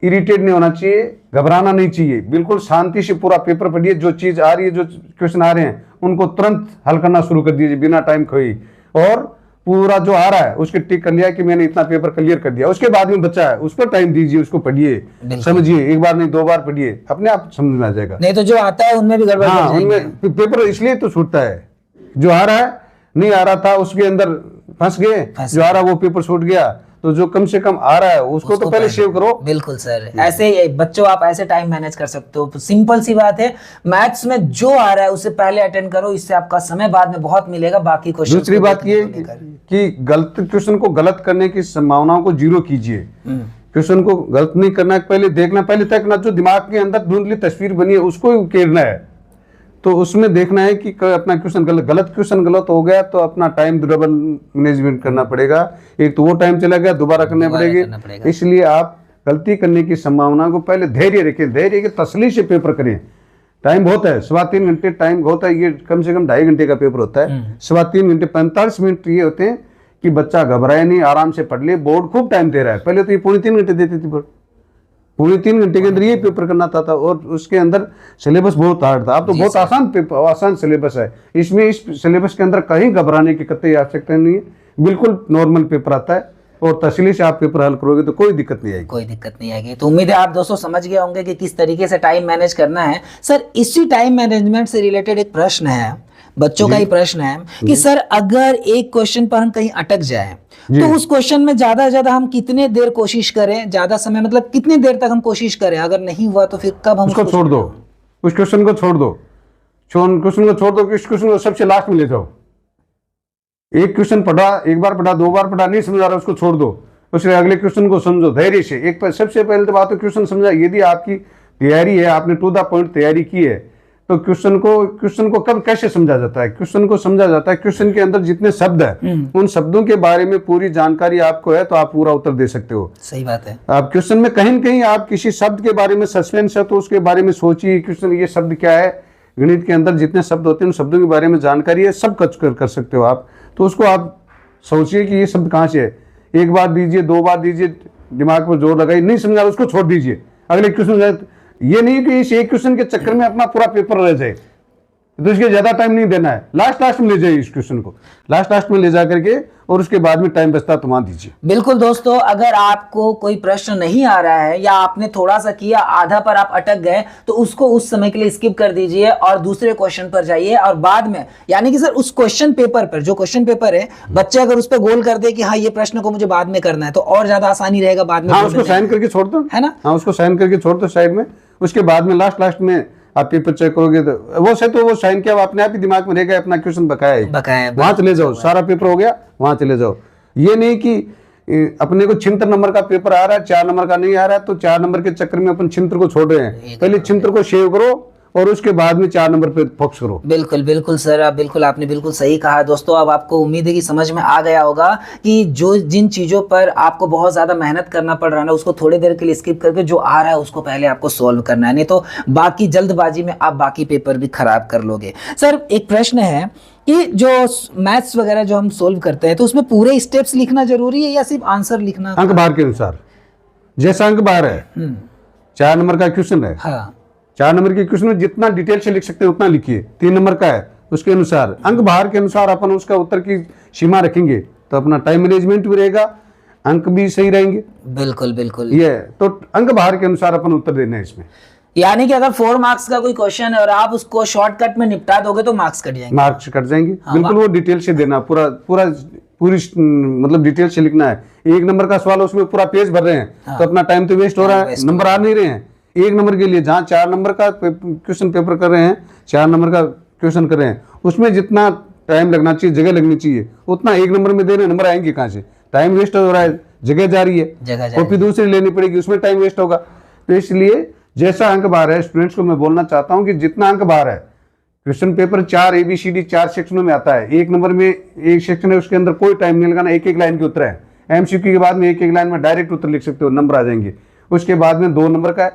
इरिटेट नहीं होना चाहिए, घबराना नहीं चाहिए, बिल्कुल शांति से पूरा पेपर पढ़िए। जो चीज आ रही है, जो क्वेश्चन आ रहे हैं उनको तुरंत हल करना शुरू कर दीजिए बिना टाइम खोई, और पूरा जो आ रहा है उसके टिक कर लिया कि मैंने इतना पेपर क्लियर कर दिया। उसके बाद में बच्चा है उसको टाइम दीजिए, उसको पढ़िए, समझिए, एक बार नहीं 2 बार पढ़िए, अपने आप समझ में आ जाएगा। नहीं तो जो आता है उनमें भी गड़बड़ हाँ, उनमें पेपर इसलिए तो छूटता है, जो आ रहा है नहीं आ रहा था उसके अंदर फंस गए, जो आ रहा है वो पेपर छूट गया, तो जो कम से कम आ रहा है उसको तो पहले सेव करो। बिल्कुल सर, ऐसे बच्चों आप ऐसे टाइम मैनेज कर सकते हो। सिंपल सी बात है, मैथ्स में जो आ रहा है उसे पहले अटेंड करो, इससे आपका समय बाद में बहुत मिलेगा। बाकी क्वेश्चन, दूसरी बात ये कि गलत क्वेश्चन को गलत करने की संभावनाओं को 0 कीजिए। क्वेश्चन को गलत नहीं करना, पहले देखना, पहले तक जो दिमाग के अंदर धुंधली तस्वीर बनी है उसको ही उकेरना है। तो उसमें देखना है कि अपना क्वेश्चन गलत क्वेश्चन गलत हो गया तो अपना टाइम डबल मैनेजमेंट करना पड़ेगा। एक तो वो टाइम चला गया, दोबारा करने पड़ेगी। इसलिए आप गलती करने की संभावना को पहले धैर्य रखें, धैर्य के तसल्ली से पेपर करें। टाइम बहुत है, 3.25 घंटे टाइम बहुत है, ये कम से कम 2.5 घंटे का पेपर होता है। 3.25 घंटे 45 मिनट ये होते हैं कि बच्चा घबराए नहीं, आराम से पढ़ ले। बोर्ड खूब टाइम दे रहा है, पहले तो ये 3.25 घंटे देती थी बोर्ड, 3.25 घंटे के अंदर ये पेपर करना था और उसके अंदर सिलेबस बहुत हार्ड था। अब तो बहुत आसान पेपर, आसान सिलेबस है, इसमें इस सिलेबस के अंदर कहीं घबराने की कतई आवश्यकता नहीं है, बिल्कुल नॉर्मल पेपर आता है और तसल्ली से आप पेपर हल करोगे तो कोई दिक्कत नहीं आएगी। कोई दिक्कत नहीं आएगी। तो उम्मीद है आप दोस्तों समझ गए होंगे कि किस तरीके से टाइम मैनेज करना है। सर, इसी टाइम मैनेजमेंट से रिलेटेड एक प्रश्न है, बच्चों का ही प्रश्न है कि सर अगर एक क्वेश्चन पर हम कहीं अटक जाए तो उस क्वेश्चन में ज्यादा से ज्यादा हम कितने देर कोशिश करें, ज्यादा समय मतलब कितनी देर तक हम कोशिश करें, अगर नहीं हुआ तो फिर कब हम उसको छोड़ दो, उस क्वेश्चन को छोड़ दो, क्वेश्चन को छोड़ दो, इस क्वेश्चन को सबसे लास्ट में ले जाओ। एक क्वेश्चन पढ़ा, एक बार पढ़ा, 2 बार पढ़ा, नहीं समझ आ रहा, उसको छोड़ दो, उसके अगले क्वेश्चन को समझो धैर्य से। एक सबसे पहले तो बात है क्वेश्चन समझा। यदि आपकी तैयारी है, आपने टू द पॉइंट तैयारी की है, तो क्वेश्चन को कब कैसे समझा जाता है? क्वेश्चन को समझा जाता है, क्वेश्चन के अंदर जितने शब्द है उन शब्दों के बारे में पूरी जानकारी आपको है तो आप पूरा उत्तर दे सकते हो। सही बात है। आप क्वेश्चन में कहीं न कहीं आप किसी शब्द के बारे में सस्पेंस है तो उसके बारे में सोचिए, क्वेश्चन ये शब्द क्या है। गणित के अंदर जितने शब्द होते हैं उन शब्दों के बारे में जानकारी है, सब कर सकते हो आप। तो उसको आप सोचिए कि ये शब्द कहाँ से है, 1 बार दीजिए, 2 बार दीजिए, दिमाग पर जोर लगाइए, नहीं समझा उसको छोड़ दीजिए, अगले क्वेश्चन। ये नहीं कि इस एक क्वेश्चन के चक्कर में अपना पूरा पेपर रह जाए, तो इसके ज्यादा टाइम नहीं देना है, लास्ट में ले जाइए इस क्वेश्चन को, लास्ट में ले जा करके, और उसके बाद में टाइम बचता तो वहां दीजिए। बिल्कुल दोस्तों, अगर आपको कोई प्रश्न नहीं आ रहा है या आपने थोड़ा सा किया, आधा पर आप अटक गए, तो उसको उस समय के लिए स्किप कर दीजिए और दूसरे क्वेश्चन पर जाइए। और बाद में यानी कि सर उस क्वेश्चन पेपर पर, जो क्वेश्चन पेपर है, बच्चे अगर उस पर गोल कर दे कि हाँ ये प्रश्न को मुझे बाद में करना है, तो और ज्यादा आसानी रहेगा बाद में। हाँ, उसको साइन करके छोड़ दो, है ना। हाँ, उसको साइन करके छोड़ दो साइड में, उसके बाद में लास्ट में आप पेपर चेक करोगे तो वो साइन किया अपने आप ही दिमाग में रहेगा, अपना क्वेश्चन बकाया है, वहां चले जाओ, सारा पेपर हो गया, वहां चले जाओ। ये नहीं कि अपने को 76 नंबर का पेपर आ रहा है, 4 नंबर का नहीं आ रहा है, तो 4 नंबर के चक्कर में अपन 76 को छोड़ रहे हैं। पहले 76 को सेव करो और उसके बाद में 4 नंबर पे फोकस करो। बिल्कुल सर, आपने बिल्कुल सही कहा। दोस्तों, अब आपको उम्मीद है कि समझ में आ गया होगा कि जिन चीज़ों पर आपको बहुत ज़्यादा मेहनत करना पड़ रहा है ना, उसको थोड़ी देर के लिए स्किप करके जो आ रहा है उसको पहले आपको सॉल्व करना है, नहीं तो बाकी जल्दबाजी में आप बाकी पेपर भी खराब कर लोगे। सर, एक प्रश्न है कि जो मैथ्स वगैरह जो हम सोल्व करते हैं तो उसमें पूरे स्टेप्स लिखना जरूरी है या सिर्फ आंसर लिखना? अंक बार के अनुसार, जैसा अंक बार है, 4 नंबर का क्वेश्चन है, हाँ, 4 नंबर के क्वेश्चन में जितना डिटेल से लिख सकते हैं उतना लिखिए। 3 नंबर का है, उसके अनुसार अंक बाहर के अनुसार अपन उसका उत्तर की सीमा रखेंगे तो अपना टाइम मैनेजमेंट भी रहेगा, अंक भी सही रहेंगे। बिल्कुल ये तो अंक बाहर के अनुसार अपन उत्तर देना है इसमें। यानी कि अगर 4 मार्क्स का कोई क्वेश्चन है और आप उसको शॉर्टकट में निपटा दोगे तो मार्क्स कट जाएंगे। हाँ, बिल्कुल वो डिटेल से देना, पूरी मतलब डिटेल से लिखना है। 1 नंबर का सवाल उसमें पूरा पेज भर रहे हैं, हाँ, तो अपना टाइम तो वेस्ट हो रहा है, नंबर आ नहीं रहे हैं। 1 नंबर के लिए जहाँ 4 नंबर का क्वेश्चन पेपर कर रहे हैं, 4 नंबर का क्वेश्चन कर रहे हैं, उसमें जितना टाइम लगना चाहिए, जगह लगनी चाहिए, उतना एक नंबर में दे रहे नंबर आएंगे कहाँ से? टाइम वेस्ट हो रहा है, जगह जा रही है, कॉपी दूसरी लेनी पड़ेगी, उसमें टाइम वेस्ट होगा। तो इसलिए जैसा अंक बाहर है, स्टूडेंट्स को मैं बोलना चाहता हूँ कि जितना अंक बाहर है, क्वेश्चन पेपर 4 ABCD 4 सेक्शनों में आता है, एक नंबर में एक सेक्शन है, उसके अंदर कोई टाइम नहीं लगाना, एक एक लाइन के उत्तर है। MCQ के बाद में एक एक लाइन में डायरेक्ट उत्तर लिख सकते हो, नंबर आ जाएंगे। उसके बाद में 2 नंबर का है,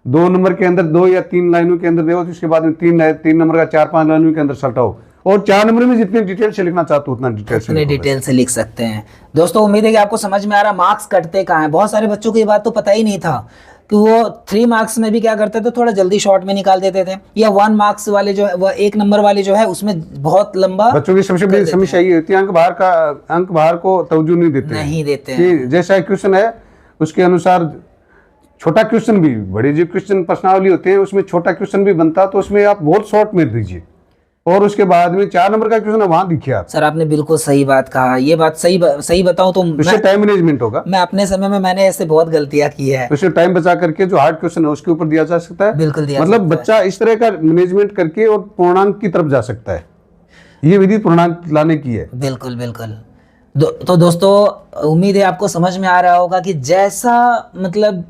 2 नंबर के अंदर 2 या 3 लाइनों के अंदर देखो, उसके बाद में 3 नंबर का 4-5 लाइनों के अंदर सल्टाओ, और 4 नंबर में जितने डिटेल से लिखना चाहते हो उतना डिटेल से लिख सकते हैं। दोस्तों उम्मीद है कि आपको समझ में आ रहा, मार्क्स कटते कहाँ हैं। बहुत सारे बच्चों को ये बात तो पता ही नहीं था कि वो 3 मार्क्स में भी क्या करते थे, थोड़ा जल्दी शॉर्ट में निकाल देते थे, या 1 मार्क्स वाले जो है, वो 1 नंबर वाले जो है उसमें बहुत लंबा। बच्चों की सबसे बड़ी समस्या ये होती है, अंक बाहर को तवज्जो नहीं देते हैं। कि जैसा क्वेश्चन है उसके अनुसार छोटा क्वेश्चन भी, बड़े जो क्वेश्चन प्रश्नावली होते हैं उसमें छोटा क्वेश्चन भी बनता, तो उसमें आप बहुत शॉर्ट में दीजिए, और उसके बाद में 4 नंबर का क्वेश्चन है वहां लिखिए आप। सर आपने बिल्कुल सही बात कहा, ये बात सही बताऊं तो उससे टाइम मैनेजमेंट होगा। मैं अपने समय में मैंने ऐसे बहुत गलतियां की है, उससे टाइम बचा करके जो हार्ड क्वेश्चन है उसके ऊपर दिया जा सकता है, बिल्कुल दिया मतलब बच्चा इस तरह का मैनेजमेंट करके और पूर्णांक की तरफ जा सकता है। ये विधि पूर्णांक लाने की है। बिल्कुल बिल्कुल। तो दोस्तों उम्मीद है आपको समझ में आ रहा होगा कि जैसा मतलब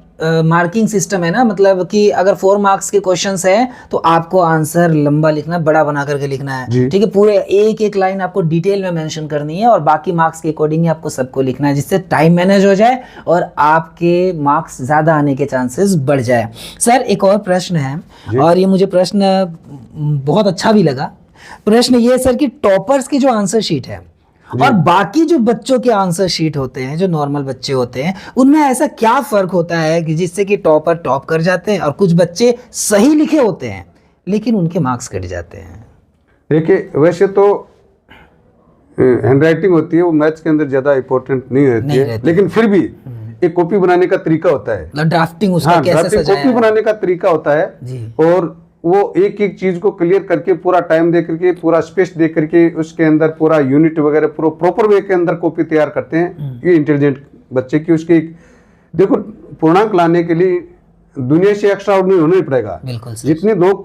मार्किंग सिस्टम है ना, मतलब कि अगर 4 मार्क्स के क्वेश्चंस है तो आपको आंसर लंबा लिखना, बड़ा बना करके लिखना है, ठीक है। पूरे एक एक लाइन आपको डिटेल में मेंशन करनी है, और बाकी मार्क्स के अकॉर्डिंग आपको सबको लिखना है, जिससे टाइम मैनेज हो जाए और आपके मार्क्स ज़्यादा आने के चांसेस बढ़ जाए। सर एक और प्रश्न है, और ये मुझे प्रश्न बहुत अच्छा भी लगा। प्रश्न ये सर कि टॉपर्स की जो आंसर शीट है और बाकी जो बच्चों के आंसर शीट होते हैं, जो नॉर्मल बच्चे होते हैं, उनमें ऐसा क्या फर्क होता है कि जिससे कि टॉपर टॉप कर जाते हैं और कुछ बच्चे सही लिखे होते हैं लेकिन उनके मार्क्स कट जाते हैं? देखिए वैसे तो हैंडराइटिंग होती है वो मैथ्स के अंदर ज्यादा इंपॉर्टेंट नहीं रहती है, लेकिन फिर भी एक कॉपी बनाने का तरीका होता है, ड्राफ्टिंग उसका कैसे सजाया कॉपी बनाने का तरीका होता है जी। और वो एक एक चीज को क्लियर करके, पूरा टाइम दे करके, पूरा स्पेस दे करके, उसके अंदर पूरा यूनिट वगैरह पूरा प्रॉपर वे के अंदर कॉपी तैयार करते हैं। ये इंटेलिजेंट बच्चे की उसकी देखो, पूर्णांक लाने के लिए दुनिया से एक्स्ट्रा ऑर्डिनरी होना ही पड़ेगा। जितने लोग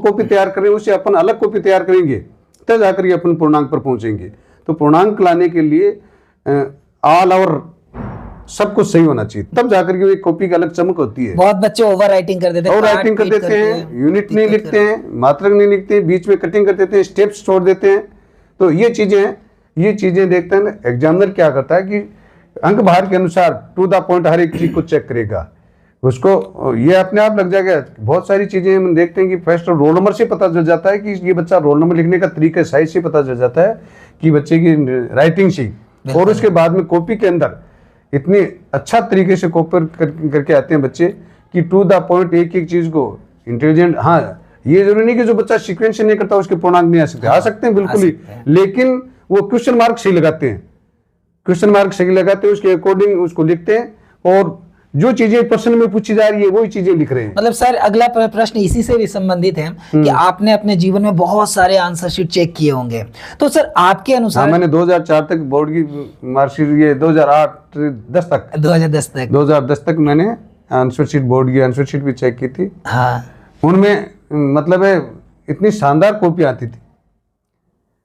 कॉपी तैयार करें उससे अपन अलग कॉपी तैयार करेंगे, तब जाकर के अपन पूर्णांक पर पहुंचेंगे। तो पूर्णांक लाने के लिए ऑल ओवर सब कुछ सही होना चाहिए, तब जाकर के कॉपी की अलग चमक होती है। बहुत बच्चे ओवर राइटिंग कर देते हैं, यूनिट नहीं लिखते हैं, मात्रक नहीं लिखते हैं, बीच में कटिंग कर देते हैं, स्टेप्स छोड़ देते हैं। तो ये चीजें देखते हैं। एग्जामिनर क्या करता है कि अंक बाहर के अनुसार टू द पॉइंट हर एक चीज को चेक करेगा, उसको ये अपने आप लग जाएगा। बहुत सारी चीजें हम देखते हैं कि फर्स्ट रोल नंबर से पता चल जाता है कि ये बच्चा, रोल नंबर लिखने का तरीका साइज से पता चल जाता है कि बच्चे की राइटिंग से, और उसके बाद में कॉपी के अंदर इतने अच्छा तरीके से कॉपी करके आते हैं बच्चे कि टू द पॉइंट एक एक चीज को इंटेलिजेंट। हाँ, ये जरूरी नहीं कि जो बच्चा सीक्वेंस से नहीं करता उसके पूर्णांक नहीं आ सकते, आ सकते हैं बिल्कुल ही, लेकिन वो क्वेश्चन मार्क सही लगाते हैं, उसके अकॉर्डिंग उसको लिखते हैं, और जो चीजें प्रश्न में पूछी जा रही है वही चीजें लिख रहे हैं। मतलब सर अगला प्रश्न इसी से भी संबंधित है कि आपने अपने जीवन में बहुत सारे आंसर शीट चेक किए होंगे, तो सर आपके अनुसार? हाँ, मैंने 2004 तक बोर्ड की मार्कशीट, ये 2010 तक मैंने आंसर शीट, बोर्ड की आंसर शीट भी चेक की थी। हाँ, उनमें मतलब है इतनी शानदार कॉपी आती थी,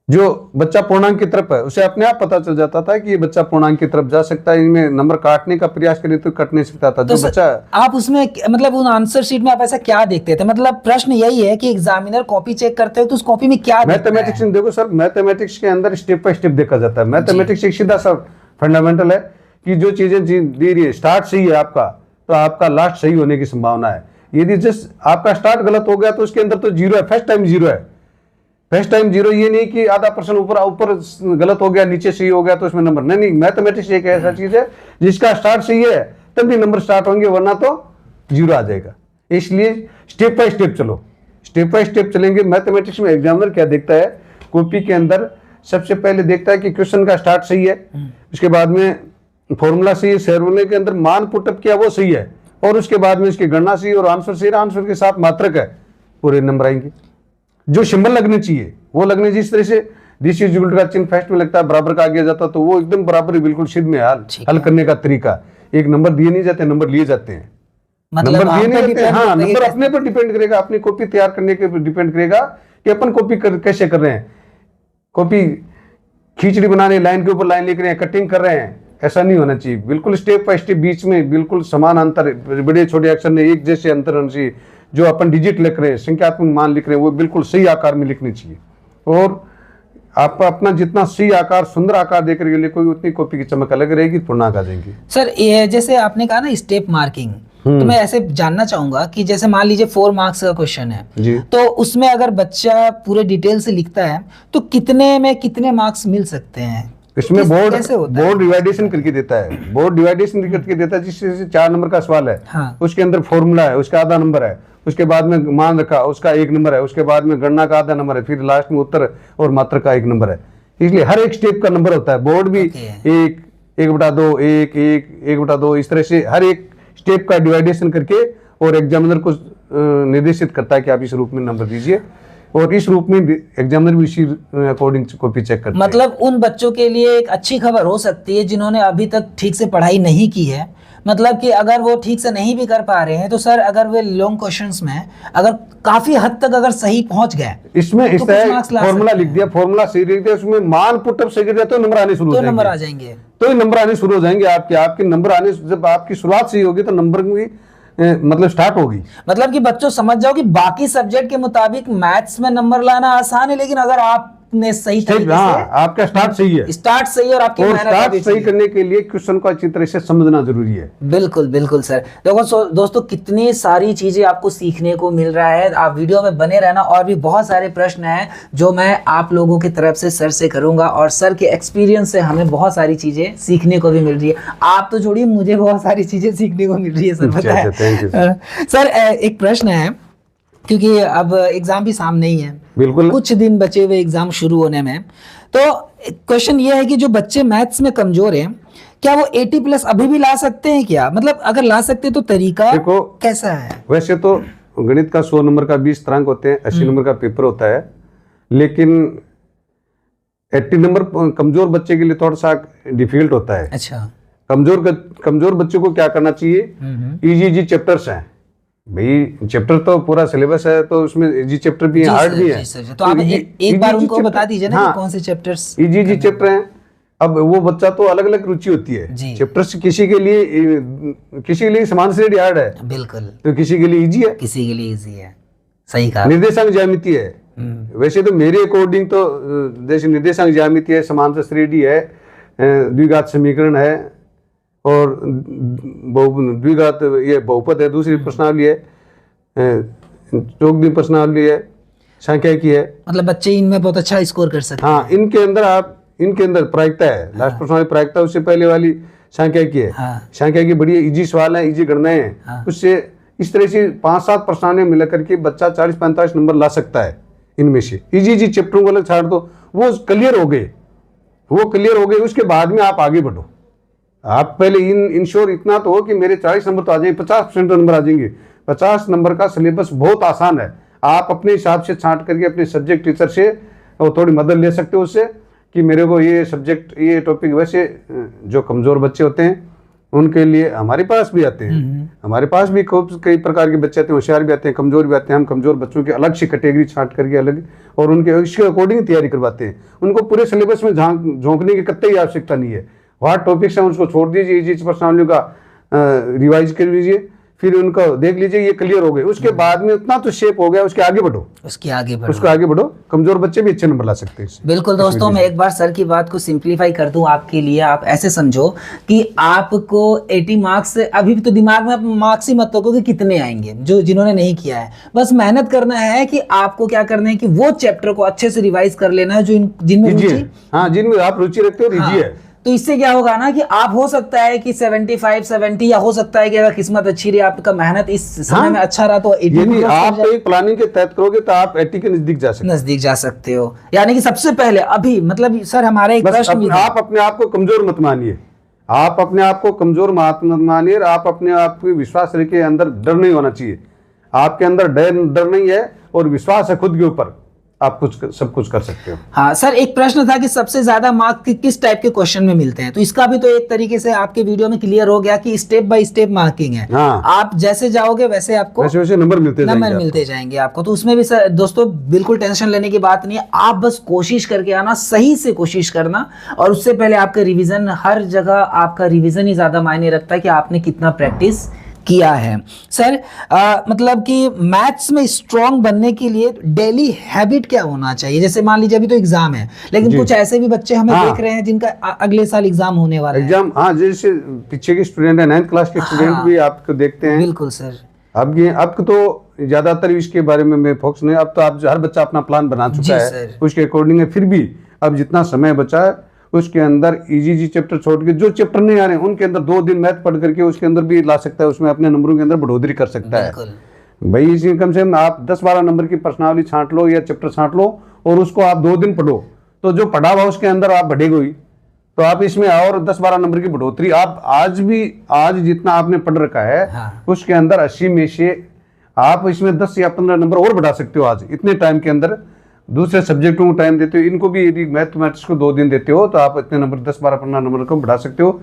जो बच्चा पूर्णांक की तरफ है उसे अपने आप पता चल जाता था कि ये बच्चा पूर्णांक की तरफ जा सकता है, इनमें नंबर काटने का प्रयास करे तो कट नहीं सकता था। तो जो बच्चा आप उसमें मतलब उन आंसर शीट में आप ऐसा क्या देखते थे? मतलब प्रश्न यही है कि एग्जामिनर कॉपी चेक करते हो तो उस कॉपी में क्या मैथमेटिक्स में देखो सर, मैथमेटिक्स के अंदर स्टेप बाय स्टेप देखा जाता है। मैथमेटिक्स एक सीधा सा फंडामेंटल है कि जो चीजें दी रही है, स्टार्ट सही है आपका तो आपका लास्ट सही होने की संभावना है। यदि जस्ट आपका स्टार्ट गलत हो गया तो उसके अंदर तो जीरो है, फर्स्ट टाइम जीरो है। फर्स्ट टाइम जीरो ये नहीं कि आधा % ऊपर गलत हो गया, नीचे सही हो गया तो उसमें नंबर नहीं। मैथमेटिक्स एक ऐसा चीज है जिसका स्टार्ट सही है तब भी नंबर स्टार्ट होंगे, वरना तो जीरो आ जाएगा। इसलिए स्टेप बाय स्टेप चलो, स्टेप बाय स्टेप चलेंगे। मैथमेटिक्स में एग्जामिनर क्या देखता है, कॉपी के अंदर सबसे पहले देखता है कि क्वेश्चन का स्टार्ट सही है, उसके बाद में फॉर्मूला सही है, फॉर्मूले के अंदर मान पुटअप किया वो सही है, और उसके बाद में इसकी गणना सही और आंसर सही, आंसर के साथ मात्रक है, पूरे नंबर आएंगे। जो सिंबल लगने चाहिए वो लगने, जिस तरह से दिस इज इक्वल टू का चिन्ह फर्स्ट में लगता है, बराबर का आगे जाता तो वो एकदम बराबर बिल्कुल सिद्ध में हल करने का तरीका। एक नंबर दिए नहीं जाते, नंबर लिए जाते हैं। मतलब नंबर दिए नहीं जाते, हाँ, नंबर अपने पर डिपेंड करेगा, अपनी कॉपी तैयार करने के डिपेंड करेगा कि अपन कॉपी कैसे कर रहे हैं। कॉपी खिचड़ी बनाने, लाइन के ऊपर लाइन लिख रहे हैं, कटिंग कर रहे हैं, ऐसा नहीं होना चाहिए। बिल्कुल स्टेप बाय स्टेप, बीच में बिल्कुल समान अंतर, बड़े छोटे अक्षर में एक जैसे अंतर होना चाहिए। जो अपन डिजिट लिख रहे हैं, संख्यात्मक मान लिख रहे हैं, वो बिल्कुल सही आकार में लिखनी चाहिए। और आप अपना जितना सही आकार, सुंदर आकार देकर के लिखोगे, उतनी कॉपी की चमक अलग रहेगी, पूर्णांक आ जाएंगी। सर ये जैसे आपने कहा ना स्टेप मार्किंग, तो मैं ऐसे जानना चाहूंगा कि जैसे मान लीजिए 4 मार्क्स का क्वेश्चन है जी, तो उसमें अगर बच्चा पूरे डिटेल से लिखता है तो कितने में कितने मार्क्स मिल सकते हैं? इसमें कैसे होता है? बोर्ड डिवाइडेशन करके देता है। बोर्ड डिवाइडेशन करके देता है, जिससे 4 नंबर का सवाल है, हाँ। उसके अंदर फॉर्मूला है, उसका आधा नंबर है, उसके बाद में मान रखा, उसका 1 नंबर है, उसके बाद में गणना का आधा नंबर है, फिर लास्ट में उत्तर और मात्रा का 1 नंबर है। इसलिए हर एक स्टेप का नंबर होता है। बोर्ड भी 1, 1/2, 1, 1, 1/2, इस तरह से हर एक स्टेप का डिवाइडेशन करके और एग्जामिनर को निर्देशित करता है कि आप इस रूप में नंबर दीजिए, और इस रूप में एग्जामिनर भी इसी अकॉर्डिंग कॉपी चेक करते हैं। मतलब उन बच्चों के लिए एक अच्छी खबर हो सकती है जिन्होंने अभी तक ठीक से पढ़ाई नहीं की है, मतलब कि अगर वो ठीक से नहीं भी कर पा रहे हैं तो सर अगर वे लॉन्ग क्वेश्चंस में अगर काफी हद तक अगर सही पहुंच गए, इसमें इस तो तरह फॉर्मूला लिख दिया, फॉर्मूला सही लिख दिया, उसमें मान पुटअप सही कर दिया तो नंबर आने शुरू हो तो जाएंगे। नंबर आ जाएंगे, तो नंबर आने शुरू हो जाएंगे आपके नंबर आने, जब आपकी शुरुआत सही होगी तो नंबर की मतलब स्टार्ट होगी। मतलब कि बच्चों समझ जाओ कि बाकी सब्जेक्ट के मुताबिक मैथ्स में नंबर लाना आसान है, लेकिन अगर आपने सही तरीके हाँ, आपका स्टार्ट सही है, से स्टार्ट सही और आपकी मेहनत स्टार्ट भी सही करने के लिए क्वेश्चन को अच्छी तरह से समझना जरूरी है। बिल्कुल बिल्कुल सर। देखो दोस्तों कितनी सारी चीजें आपको सीखने को मिल रहा है, आप वीडियो में बने रहना। और भी बहुत सारे प्रश्न हैं जो मैं आप लोगों की तरफ से सर से करूंगा, और सर के एक्सपीरियंस से हमें बहुत सारी चीजें सीखने को भी मिल रही है। आप तो छोड़िए, मुझे बहुत सारी चीजें सीखने को मिल रही है सर, पता है। थैंक यू सर एक प्रश्न है, क्योंकि अब एग्जाम भी सामने ही है, बिल्कुल कुछ दिन बचे हुए एग्जाम शुरू होने में, तो क्वेश्चन ये है कि जो बच्चे मैथ्स में कमजोर हैं, क्या वो 80+ अभी भी ला सकते हैं क्या? मतलब अगर ला सकते तो तरीका देखो कैसा है? वैसे तो गणित का 100 नंबर का 20 तरंक होते हैं, 80 नंबर का पेपर होता है, लेकिन 80 नंबर कमजोर बच्चे के लिए थोड़ा सा डिफिकल्ट होता है। अच्छा, कमजोर बच्चों को क्या करना चाहिए? इजी चैप्टर्स हैं भाई, चैप्टर तो पूरा सिलेबस है, तो उसमें इजी चैप्टर भी है, हार्ड भी है। तो आप एक बार उनको बता दीजिए ना कि कौन से चैप्टर्स इजी चैप्टर हैं। अब वो बच्चा तो अलग अलग रुचि होती है, चैप्टर्स किसी के लिए समान से हार्ड है, बिल्कुल, तो किसी के लिए इजी है, किसी के लिए इजी है। सही कहा। निर्देशांक ज्यामिति है, वैसे तो मेरे अकॉर्डिंग तो जैसे निर्देशांक ज्यामिति है, समांतर श्रेणी है, द्विघात समीकरण है, और द्विघात ये बहुपद है, दूसरी प्रश्नावली है, चौगनी प्रश्नावली है, संख्या की है। मतलब बच्चे इनमें बहुत अच्छा स्कोर कर सकते हैं। हाँ, इनके अंदर प्रायिकता है, लास्ट प्रश्नावली प्रायिकता, उससे पहले वाली संख्या की है। हाँ। संख्या की बढ़िया इजी सवाल है, इजी गणनाएं हैं। हाँ। उससे इस तरह से 5-7 प्रश्नावली मिला करके बच्चा 40-45 नंबर ला सकता है। इनमें से इजी चैप्टरों को अलग छाड़ दो, वो क्लियर हो गए, उसके बाद में आप आगे बढ़ो। आप पहले इंश्योर इतना तो हो कि मेरे 40 नंबर तो आ जाएंगे, 50% नंबर आ जाएंगे। 50 नंबर का सिलेबस बहुत आसान है, आप अपने हिसाब से छांट करके अपने सब्जेक्ट टीचर से और थोड़ी मदद ले सकते हो उससे कि मेरे को ये सब्जेक्ट, ये टॉपिक। वैसे जो कमज़ोर बच्चे होते हैं उनके लिए हमारे पास भी आते हैं, हमारे पास भी कई प्रकार के बच्चे आते हैं, होशियार भी आते हैं, कमज़ोर भी आते हैं। हम कमज़ोर बच्चों की अलग से कैटेगरी छांट करके अलग, और उनके इसके अकॉर्डिंग तैयारी करवाते हैं। उनको पूरे सिलेबस में झोंकने की कतई आवश्यकता नहीं है। वाट टॉपिक्स हैं उसको छोड़ दीजिए, इजी प्रश्नावलियों का रिवाइज कर लीजिए, फिर उनको देख लीजिए, ये क्लियर हो गए, उसके बाद में उतना तो शेप हो गया, उसके आगे बढ़ो। कमजोर बच्चे भी अच्छे नंबर ला सकते हैं। बिल्कुल दोस्तों, मैं एक बार सर की बात को सिंप्लीफाई कर दूं आपके लिए। आप ऐसे समझो कि आपको 80 मार्क्स, अभी तो दिमाग में आप मार्क्स ही मत रखो कि कितने आएंगे, जो जिन्होंने नहीं किया है, बस मेहनत करना है कि आपको क्या करना है कि वो चैप्टर को अच्छे से रिवाइज कर लेना है जो जिनमें आप रुचि रखते हो, इजी है। तो इससे क्या होगा ना कि आप हो सकता है कि 75-70, या हो सकता है कि अगर किस्मत अच्छी रही, आपका मेहनत इस समय में अच्छा रहा तो 80। आप एक प्लानिंग के तहत करोगे तो आप 80 के नजदीक जा सकते हो। यानी कि सबसे पहले अभी, मतलब सर हमारा एक प्रश्न, आप अपने आप को कमजोर मत मानिए, आप अपने आप को कमजोर मत मानिए, आप अपने आप को विश्वास रखिए, अंदर डर नहीं होना चाहिए। आपके अंदर डर नहीं है और विश्वास है खुद के ऊपर। आप सब कुछ कर सकते हो। हाँ सर, एक प्रश्न था कि सबसे ज्यादा मार्क किस टाइप के क्वेश्चन में मिलते हैं, तो इसका भी तो एक तरीके से आपके वीडियो में क्लियर हो गया कि स्टेप बाय स्टेप मार्किंग है। हाँ, आप जैसे जाओगे वैसे आपको वैसे नंबर मिलते जाएंगे आपको। तो उसमें भी सर दोस्तों बिल्कुल टेंशन लेने की बात नहीं है, आप बस कोशिश करके आना, सही से कोशिश करना। और उससे पहले आपका रिवीजन, हर जगह आपका रिवीजन ही ज्यादा मायने रखता है कि आपने कितना प्रैक्टिस किया है। सर मतलब कि मैथ्स में स्ट्रांग बनने के लिए डेली हैबिट क्या होना चाहिए? जैसे मान लीजिए अभी तो एग्जाम है, लेकिन कुछ ऐसे भी बच्चे हमें देख रहे हैं जिनका अगले साल एग्जाम होने वाला है। एग्जाम, हाँ, जैसे पीछे के स्टूडेंट है, 9th क्लास के स्टूडेंट भी आपको देखते हैं। बिल्कुल सर। अब तो ज्यादातर इसके बारे में मैं फोकस नहीं, अब तो आप हर बच्चा अपना प्लान बना चुका है उसके अकॉर्डिंग है। फिर भी अब जितना समय बचा है उसके अंदर इजी चैप्टर छोड़ के, जो चैप्टर नहीं आ रहे हैं उनके अंदर 2 दिन मैथ पढ़ करके उसके अंदर भी ला सकता है, उसमें अपने नंबरों के अंदर बढ़ोतरी कर सकता है भाई। इसी कम से कम आप 10-12 नंबर की पर्सनावली छांट लो या चैप्टर छांट लो और उसको आप 2 दिन पढ़ो, तो जो पढ़ा हुआ उसके अंदर आप बढ़ेगा ही। तो आप इसमें और 10-12 नंबर की बढ़ोतरी आप आज जितना आपने पढ़ रखा है उसके अंदर 80 में से आप इसमें 10 या 15 नंबर और बढ़ा सकते हो। आज इतने टाइम के अंदर दूसरे सब्जेक्टों को टाइम देते हो, इनको भी यदि मैथमेटिक्स को 2 दिन देते हो तो आप इतने नंबर 10-12-15 नंबर को बढ़ा सकते हो।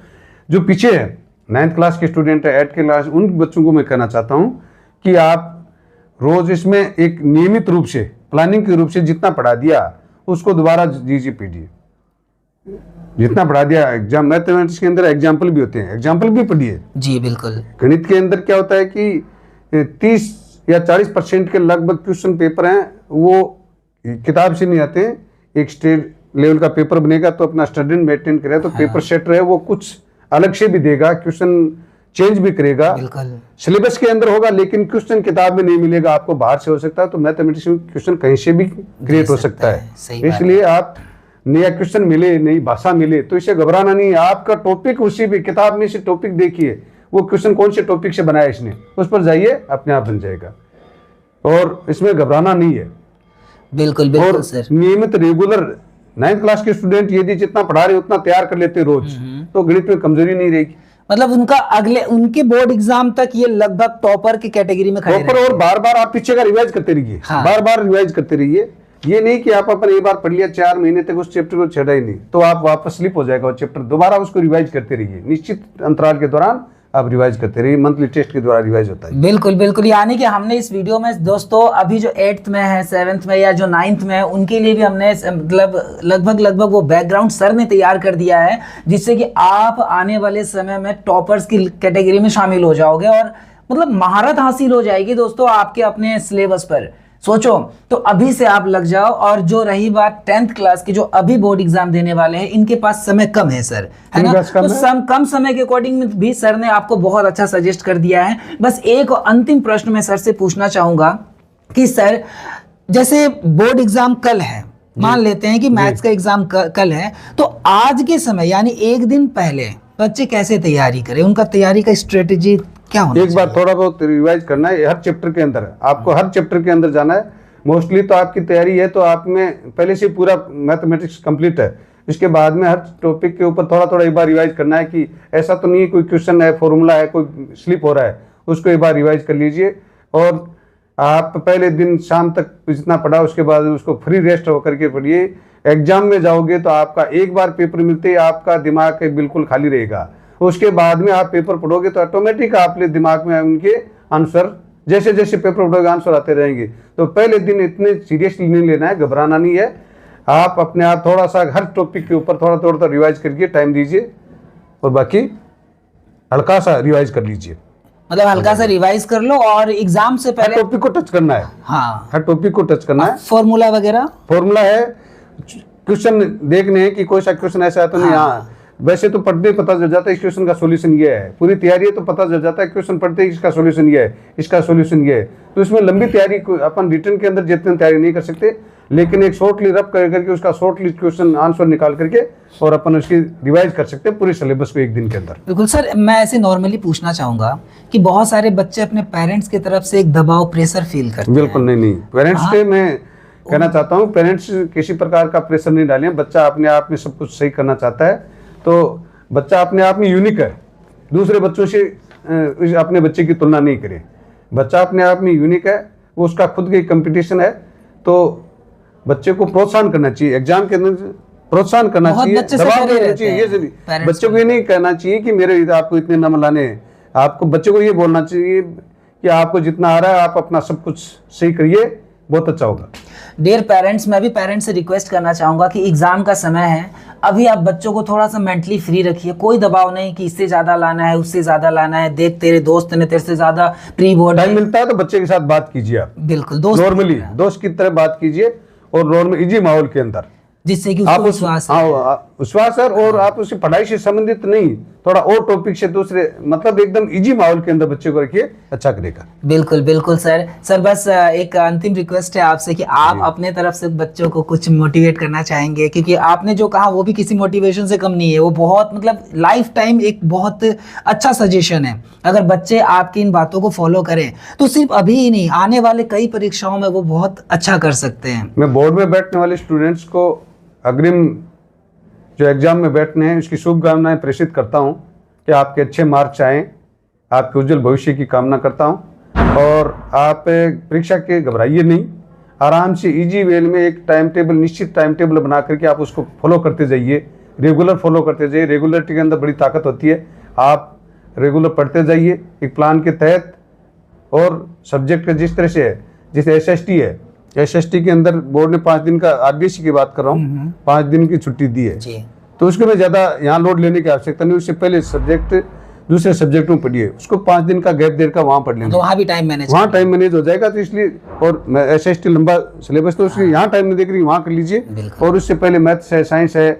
जो पीछे है 9th क्लास के स्टूडेंट है, 8th क्लास, उन बच्चों को मैं कहना चाहता हूँ कि आप रोज इसमें एक नियमित रूप से प्लानिंग के रूप से जितना पढ़ा दिया उसको दोबारा दीजिए पीजिए, जितना पढ़ा दिया। एग्जाम मैथमेटिक्स के अंदर एग्जाम्पल भी होते हैं, एग्जाम्पल भी पढ़िए जी। बिल्कुल। गणित के अंदर क्या होता है कि 30 या 40% के लगभग क्वेश्चन पेपर हैं वो किताब से नहीं आते। एक स्टेट लेवल का पेपर बनेगा तो अपना स्टूडेंट मेंटेन करे तो पेपर सेट रहे, वो कुछ अलग से भी देगा, क्वेश्चन चेंज भी करेगा, सिलेबस के अंदर होगा, लेकिन क्वेश्चन किताब में नहीं मिलेगा, आपको बाहर से हो सकता है। तो मैथमेटिक्स में क्वेश्चन कहीं से भी क्रिएट हो सकता है। इसलिए आप नया क्वेश्चन मिले, नई भाषा मिले तो इसे घबराना नहीं। आपका टॉपिक उसी भी किताब में से टॉपिक देखिए, वो क्वेश्चन कौन से टॉपिक से बनाया इसने, उस पर जाइए, अपने आप बन जाएगा और इसमें घबराना नहीं है। बिल्कुल बिल्कुल सर। नियमित रेगुलर 9th क्लास के स्टूडेंट यदि जितना पढ़ा रहे उतना तैयार कर लेते रोज तो गणित में कमजोरी नहीं रहेगी। मतलब उनके बोर्ड एग्जाम तक ये लगभग टॉपर की कैटेगरी में खड़े रहेंगे। और बार बार आप पीछे का रिवाइज करते रहिए, बार बार रिवाइज करते रहिए। ये नहीं कि आप अपन एक बार पढ़ लिया 4 महीने तक उस चैप्टर को छेड़ा ही नहीं तो आप वापस स्लिप हो जाएगा वो चैप्टर, दोबारा उसको रिवाइज करते रहिए। निश्चित अंतराल के दौरान आप रिवाइज करते रहिए, मंथली टेस्ट के द्वारा रिवाइज होता है। बिल्कुल बिल्कुल। यानी कि हमने इस वीडियो में दोस्तों अभी जो 8th में है, 7th में या जो 9th में है उनके लिए भी हमने मतलब लगभग वो बैकग्राउंड सर ने तैयार कर दिया है, जिससे कि आप आने वाले समय में टॉपर्स की कैटेगरी में शामिल हो जाओगे और मतलब महारत हासिल हो जाएगी दोस्तों आपके अपने सिलेबस पर। सोचो तो अभी से आप लग जाओ। और जो रही बात 10th क्लास की, जो अभी बोर्ड एग्जाम देने वाले हैं, इनके पास समय कम है सर, है ना? तो कम समय के अकॉर्डिंग भी सर ने आपको बहुत अच्छा सजेस्ट कर दिया है। बस एक अंतिम प्रश्न मैं सर से पूछना चाहूंगा कि सर जैसे बोर्ड एग्जाम कल है, मान लेते हैं कि मैथ्स का एग्जाम कल है, तो आज के समय यानी एक दिन पहले बच्चे कैसे तैयारी करें? उनका तैयारी का स्ट्रेटेजी क्या होना चाहिए? एक बार थोड़ा बहुत रिवाइज करना है हर चैप्टर के अंदर, आपको हर चैप्टर के अंदर जाना है। मोस्टली तो आपकी तैयारी है तो आप में पहले से पूरा मैथमेटिक्स कंप्लीट है, इसके बाद में हर टॉपिक के ऊपर थोड़ा थोड़ा एक बार रिवाइज करना है कि ऐसा तो नहीं है कोई क्वेश्चन है, फॉर्मूला है, कोई स्लिप हो रहा है, उसको एक बार रिवाइज कर लीजिए। और आप पहले दिन शाम तक जितना पढ़ा उसके बाद उसको फ्री रेस्ट होकर के पढ़िए। एग्जाम में जाओगे तो आपका एक बार पेपर मिलते ही आपका दिमाग बिल्कुल खाली रहेगा, उसके बाद में आप पेपर पढ़ोगे तो ऑटोमेटिक आपके दिमाग में उनके आंसर, जैसे जैसे पेपर पढ़ोगे आंसर आते रहेंगे। तो पहले दिन इतने सीरियसली नहीं लेना है, घबराना नहीं है। आप अपने आप थोड़ा सा हर टॉपिक के ऊपर थोड़ा थोड़ा रिवाइज करके टाइम दीजिए और बाकी हल्का सा रिवाइज कर लीजिए। मतलब हल्का सा रिवाइज कर लो और एग्जाम से पहले टॉपिक को टच करना है। हाँ, हर टॉपिक को टच करना है। फॉर्मूला वगैरह, फॉर्मूला है, क्वेश्चन देखने हैं कि कोई सा क्वेश्चन ऐसा है तो नहीं। हाँ, वैसे तो पढ़ते ही पता चल जाता है इस क्वेश्चन का सॉल्यूशन ये है, पूरी तैयारी है तो पता चल जाता है क्वेश्चन पढ़ते ही इसका सॉल्यूशन ये है, इसका सॉल्यूशन ये है। तो इसमें लंबी तैयारी अपन रिटर्न के अंदर जितनी तैयारी नहीं कर सकते, लेकिन एक शॉर्टली रफ करके उसका शॉर्टली क्वेश्चन आंसर निकाल करके और अपन उसकी रिवाइज कर सकते हैं पूरे सिलेबस को एक दिन के अंदर। बिल्कुल सर, मैं ऐसे नॉर्मली पूछना चाहूंगा कि बहुत सारे बच्चे अपने पेरेंट्स की तरफ से एक दबाव, प्रेशर फील करते हैं। बिल्कुल नहीं, पेरेंट्स पे मैं कहना चाहता हूँ, पेरेंट्स किसी प्रकार का प्रेशर नहीं डालें। बच्चा अपने आप में सब कुछ सही करना चाहता है, तो बच्चा अपने आप में यूनिक है, दूसरे बच्चों से अपने बच्चे की तुलना नहीं करें। बच्चा अपने आप में यूनिक है, वो उसका खुद का कंपटीशन है। तो बच्चे को प्रोत्साहन करना चाहिए, एग्जाम के अंदर प्रोत्साहन करना बहुत चाहिए, बच्चे से दबाव डरे देना रहते चाहिए। हैं ये नहीं, parents बच्चे को ये नहीं कहना चाहिए कि मेरे आपको इतने नंबर लाने हैं। आपको बच्चे को ये बोलना चाहिए कि आपको जितना आ रहा है आप अपना सब कुछ सही करिए, बहुत अच्छा होगा। डियर पेरेंट्स, मैं भी पेरेंट्स से रिक्वेस्ट करना चाहूँगा कि एग्ज़ाम का समय है, अभी आप बच्चों को थोड़ा सा मेंटली फ्री रखिए। कोई दबाव नहीं कि इससे ज़्यादा लाना है, उससे ज़्यादा लाना है, देख तेरे दोस्त ने तेरे से ज़्यादा प्री बोर्ड टाइम मिलता है तो बच्चे के साथ बात कीजिए आप, बिल्कुल दोस्त नॉर्मली दोस्त की तरह बात कीजिए और नॉर्मल इजी माहौल के अंदर जिससे कि आप उसको विश्वास है। विश्वास है और आप उसकी पढ़ाई से संबंधित नहीं, थोड़ा और टॉपिक से दूसरे, मतलब एकदम इजी माहौल के अंदर बच्चे को रखिए, अच्छा करेगा। बिल्कुल बिल्कुल सर बस एक अंतिम रिक्वेस्ट है आपसे कि आप अपने तरफ से बच्चों को कुछ मोटिवेट करना चाहेंगे, क्योंकि आपने जो कहा वो भी किसी मोटिवेशन से कम नहीं है, वो बहुत मतलब लाइफ टाइम एक बहुत अच्छा सजेशन है। अगर बच्चे आपकी इन बातों को फॉलो करें तो सिर्फ अभी ही नहीं, आने वाले कई परीक्षाओं में वो बहुत अच्छा कर सकते हैं। मैं बोर्ड में बैठने वाले स्टूडेंट्स को अग्रिम जो एग्जाम में बैठने हैं उसकी शुभकामनाएं प्रेषित करता हूं कि आपके अच्छे मार्क्स आएँ, आपके उज्जवल भविष्य की कामना करता हूं। और आप परीक्षा के घबराइए नहीं, आराम से इजी वे में एक टाइम टेबल, निश्चित टाइम टेबल बना करके आप उसको फॉलो करते जाइए, रेगुलर फॉलो करते जाइए। रेगुलरिटी के अंदर बड़ी ताकत होती है। आप रेगुलर पढ़ते जाइए एक प्लान के तहत, और सब्जेक्ट का जिस तरह से है, जैसे SST है, SST के अंदर बोर्ड ने 5 दिन का, RBSC की बात कर रहा हूँ, 5 दिन की छुट्टी दी है, तो उसके में ज़्यादा यहाँ लोड लेने की आवश्यकता नहीं। उससे पहले सब्जेक्ट दूसरे सब्जेक्ट में पढ़िए, उसको 5 दिन का गैप देकर का वहाँ पढ़ लेंगे, तो वहाँ भी टाइम मैनेज हो जाएगा। तो इसलिए, और SST लंबा सिलेबस, तो उसके यहाँ टाइम में देकर वहाँ कर लीजिए। और उससे पहले मैथ्स है, साइंस है,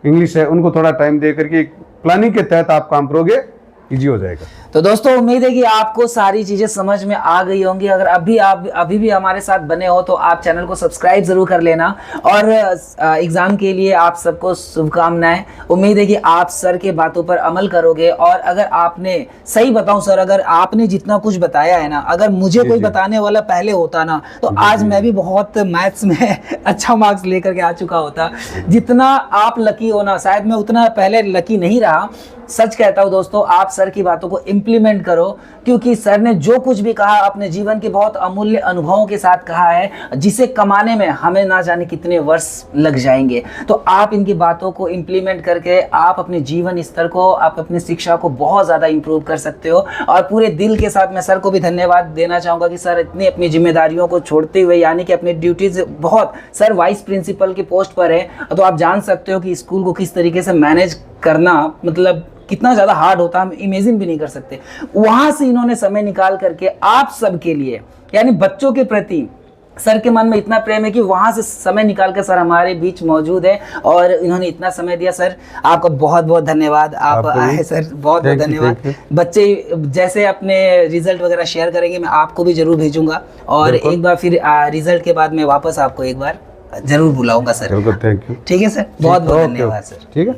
इंग्लिश है, उनको थोड़ा टाइम दे करके प्लानिंग के तहत आप काम करोगे, इजी हो जाएगा। तो दोस्तों उम्मीद है कि आपको सारी चीजें समझ में आ गई होंगी। अगर आप अभी भी हमारे साथ बने हो तो आप चैनल को सब्सक्राइब जरूर कर लेना, और एग्जाम के लिए आप सबको शुभकामनाएं। उम्मीद है कि आप सर के बातों पर अमल करोगे। और अगर आपने, सही बताऊं सर, अगर आपने जितना कुछ बताया है ना, अगर मुझे कोई बताने वाला पहले होता ना, तो आज मैं भी बहुत मैथ्स में अच्छा मार्क्स लेकर के आ चुका होता। जितना आप लकी हो ना, शायद मैं उतना पहले लकी नहीं रहा। सच कहता हूं दोस्तों, आप सर की बातों को इम्प्लीमेंट करो, क्योंकि सर ने जो कुछ भी कहा अपने जीवन के बहुत अमूल्य अनुभवों के साथ कहा है, जिसे कमाने में हमें ना जाने कितने वर्ष लग जाएंगे। तो आप इनकी बातों को इम्प्लीमेंट करके आप अपने जीवन स्तर को, आप अपनी शिक्षा को बहुत ज़्यादा इंप्रूव कर सकते हो। और पूरे दिल के साथ मैं सर को भी धन्यवाद देना चाहूँगा कि सर इतनी अपनी जिम्मेदारियों को छोड़ते हुए, यानी कि अपनी ड्यूटीज, बहुत, सर वाइस प्रिंसिपल की पोस्ट पर है, तो आप जान सकते हो कि स्कूल को किस तरीके से मैनेज करना, मतलब कितना ज़्यादा हार्ड होता है, हम इमेजिन भी नहीं कर सकते। वहाँ से इन्होंने समय निकाल करके आप सबके लिए, यानी बच्चों के प्रति सर के मन में इतना प्रेम है कि वहाँ से समय निकाल कर सर हमारे बीच मौजूद है, और इन्होंने इतना समय दिया। सर आपका बहुत बहुत धन्यवाद, आप आए सर, बहुत बहुत धन्यवाद। बच्चे जैसे अपने रिजल्ट वगैरह शेयर करेंगे, मैं आपको भी जरूर भेजूंगा, और एक बार फिर रिजल्ट के बाद मैं वापस आपको एक बार जरूर बुलाऊंगा सर। Thank you. ठीक है सर, बहुत बहुत धन्यवाद सर। ठीक है।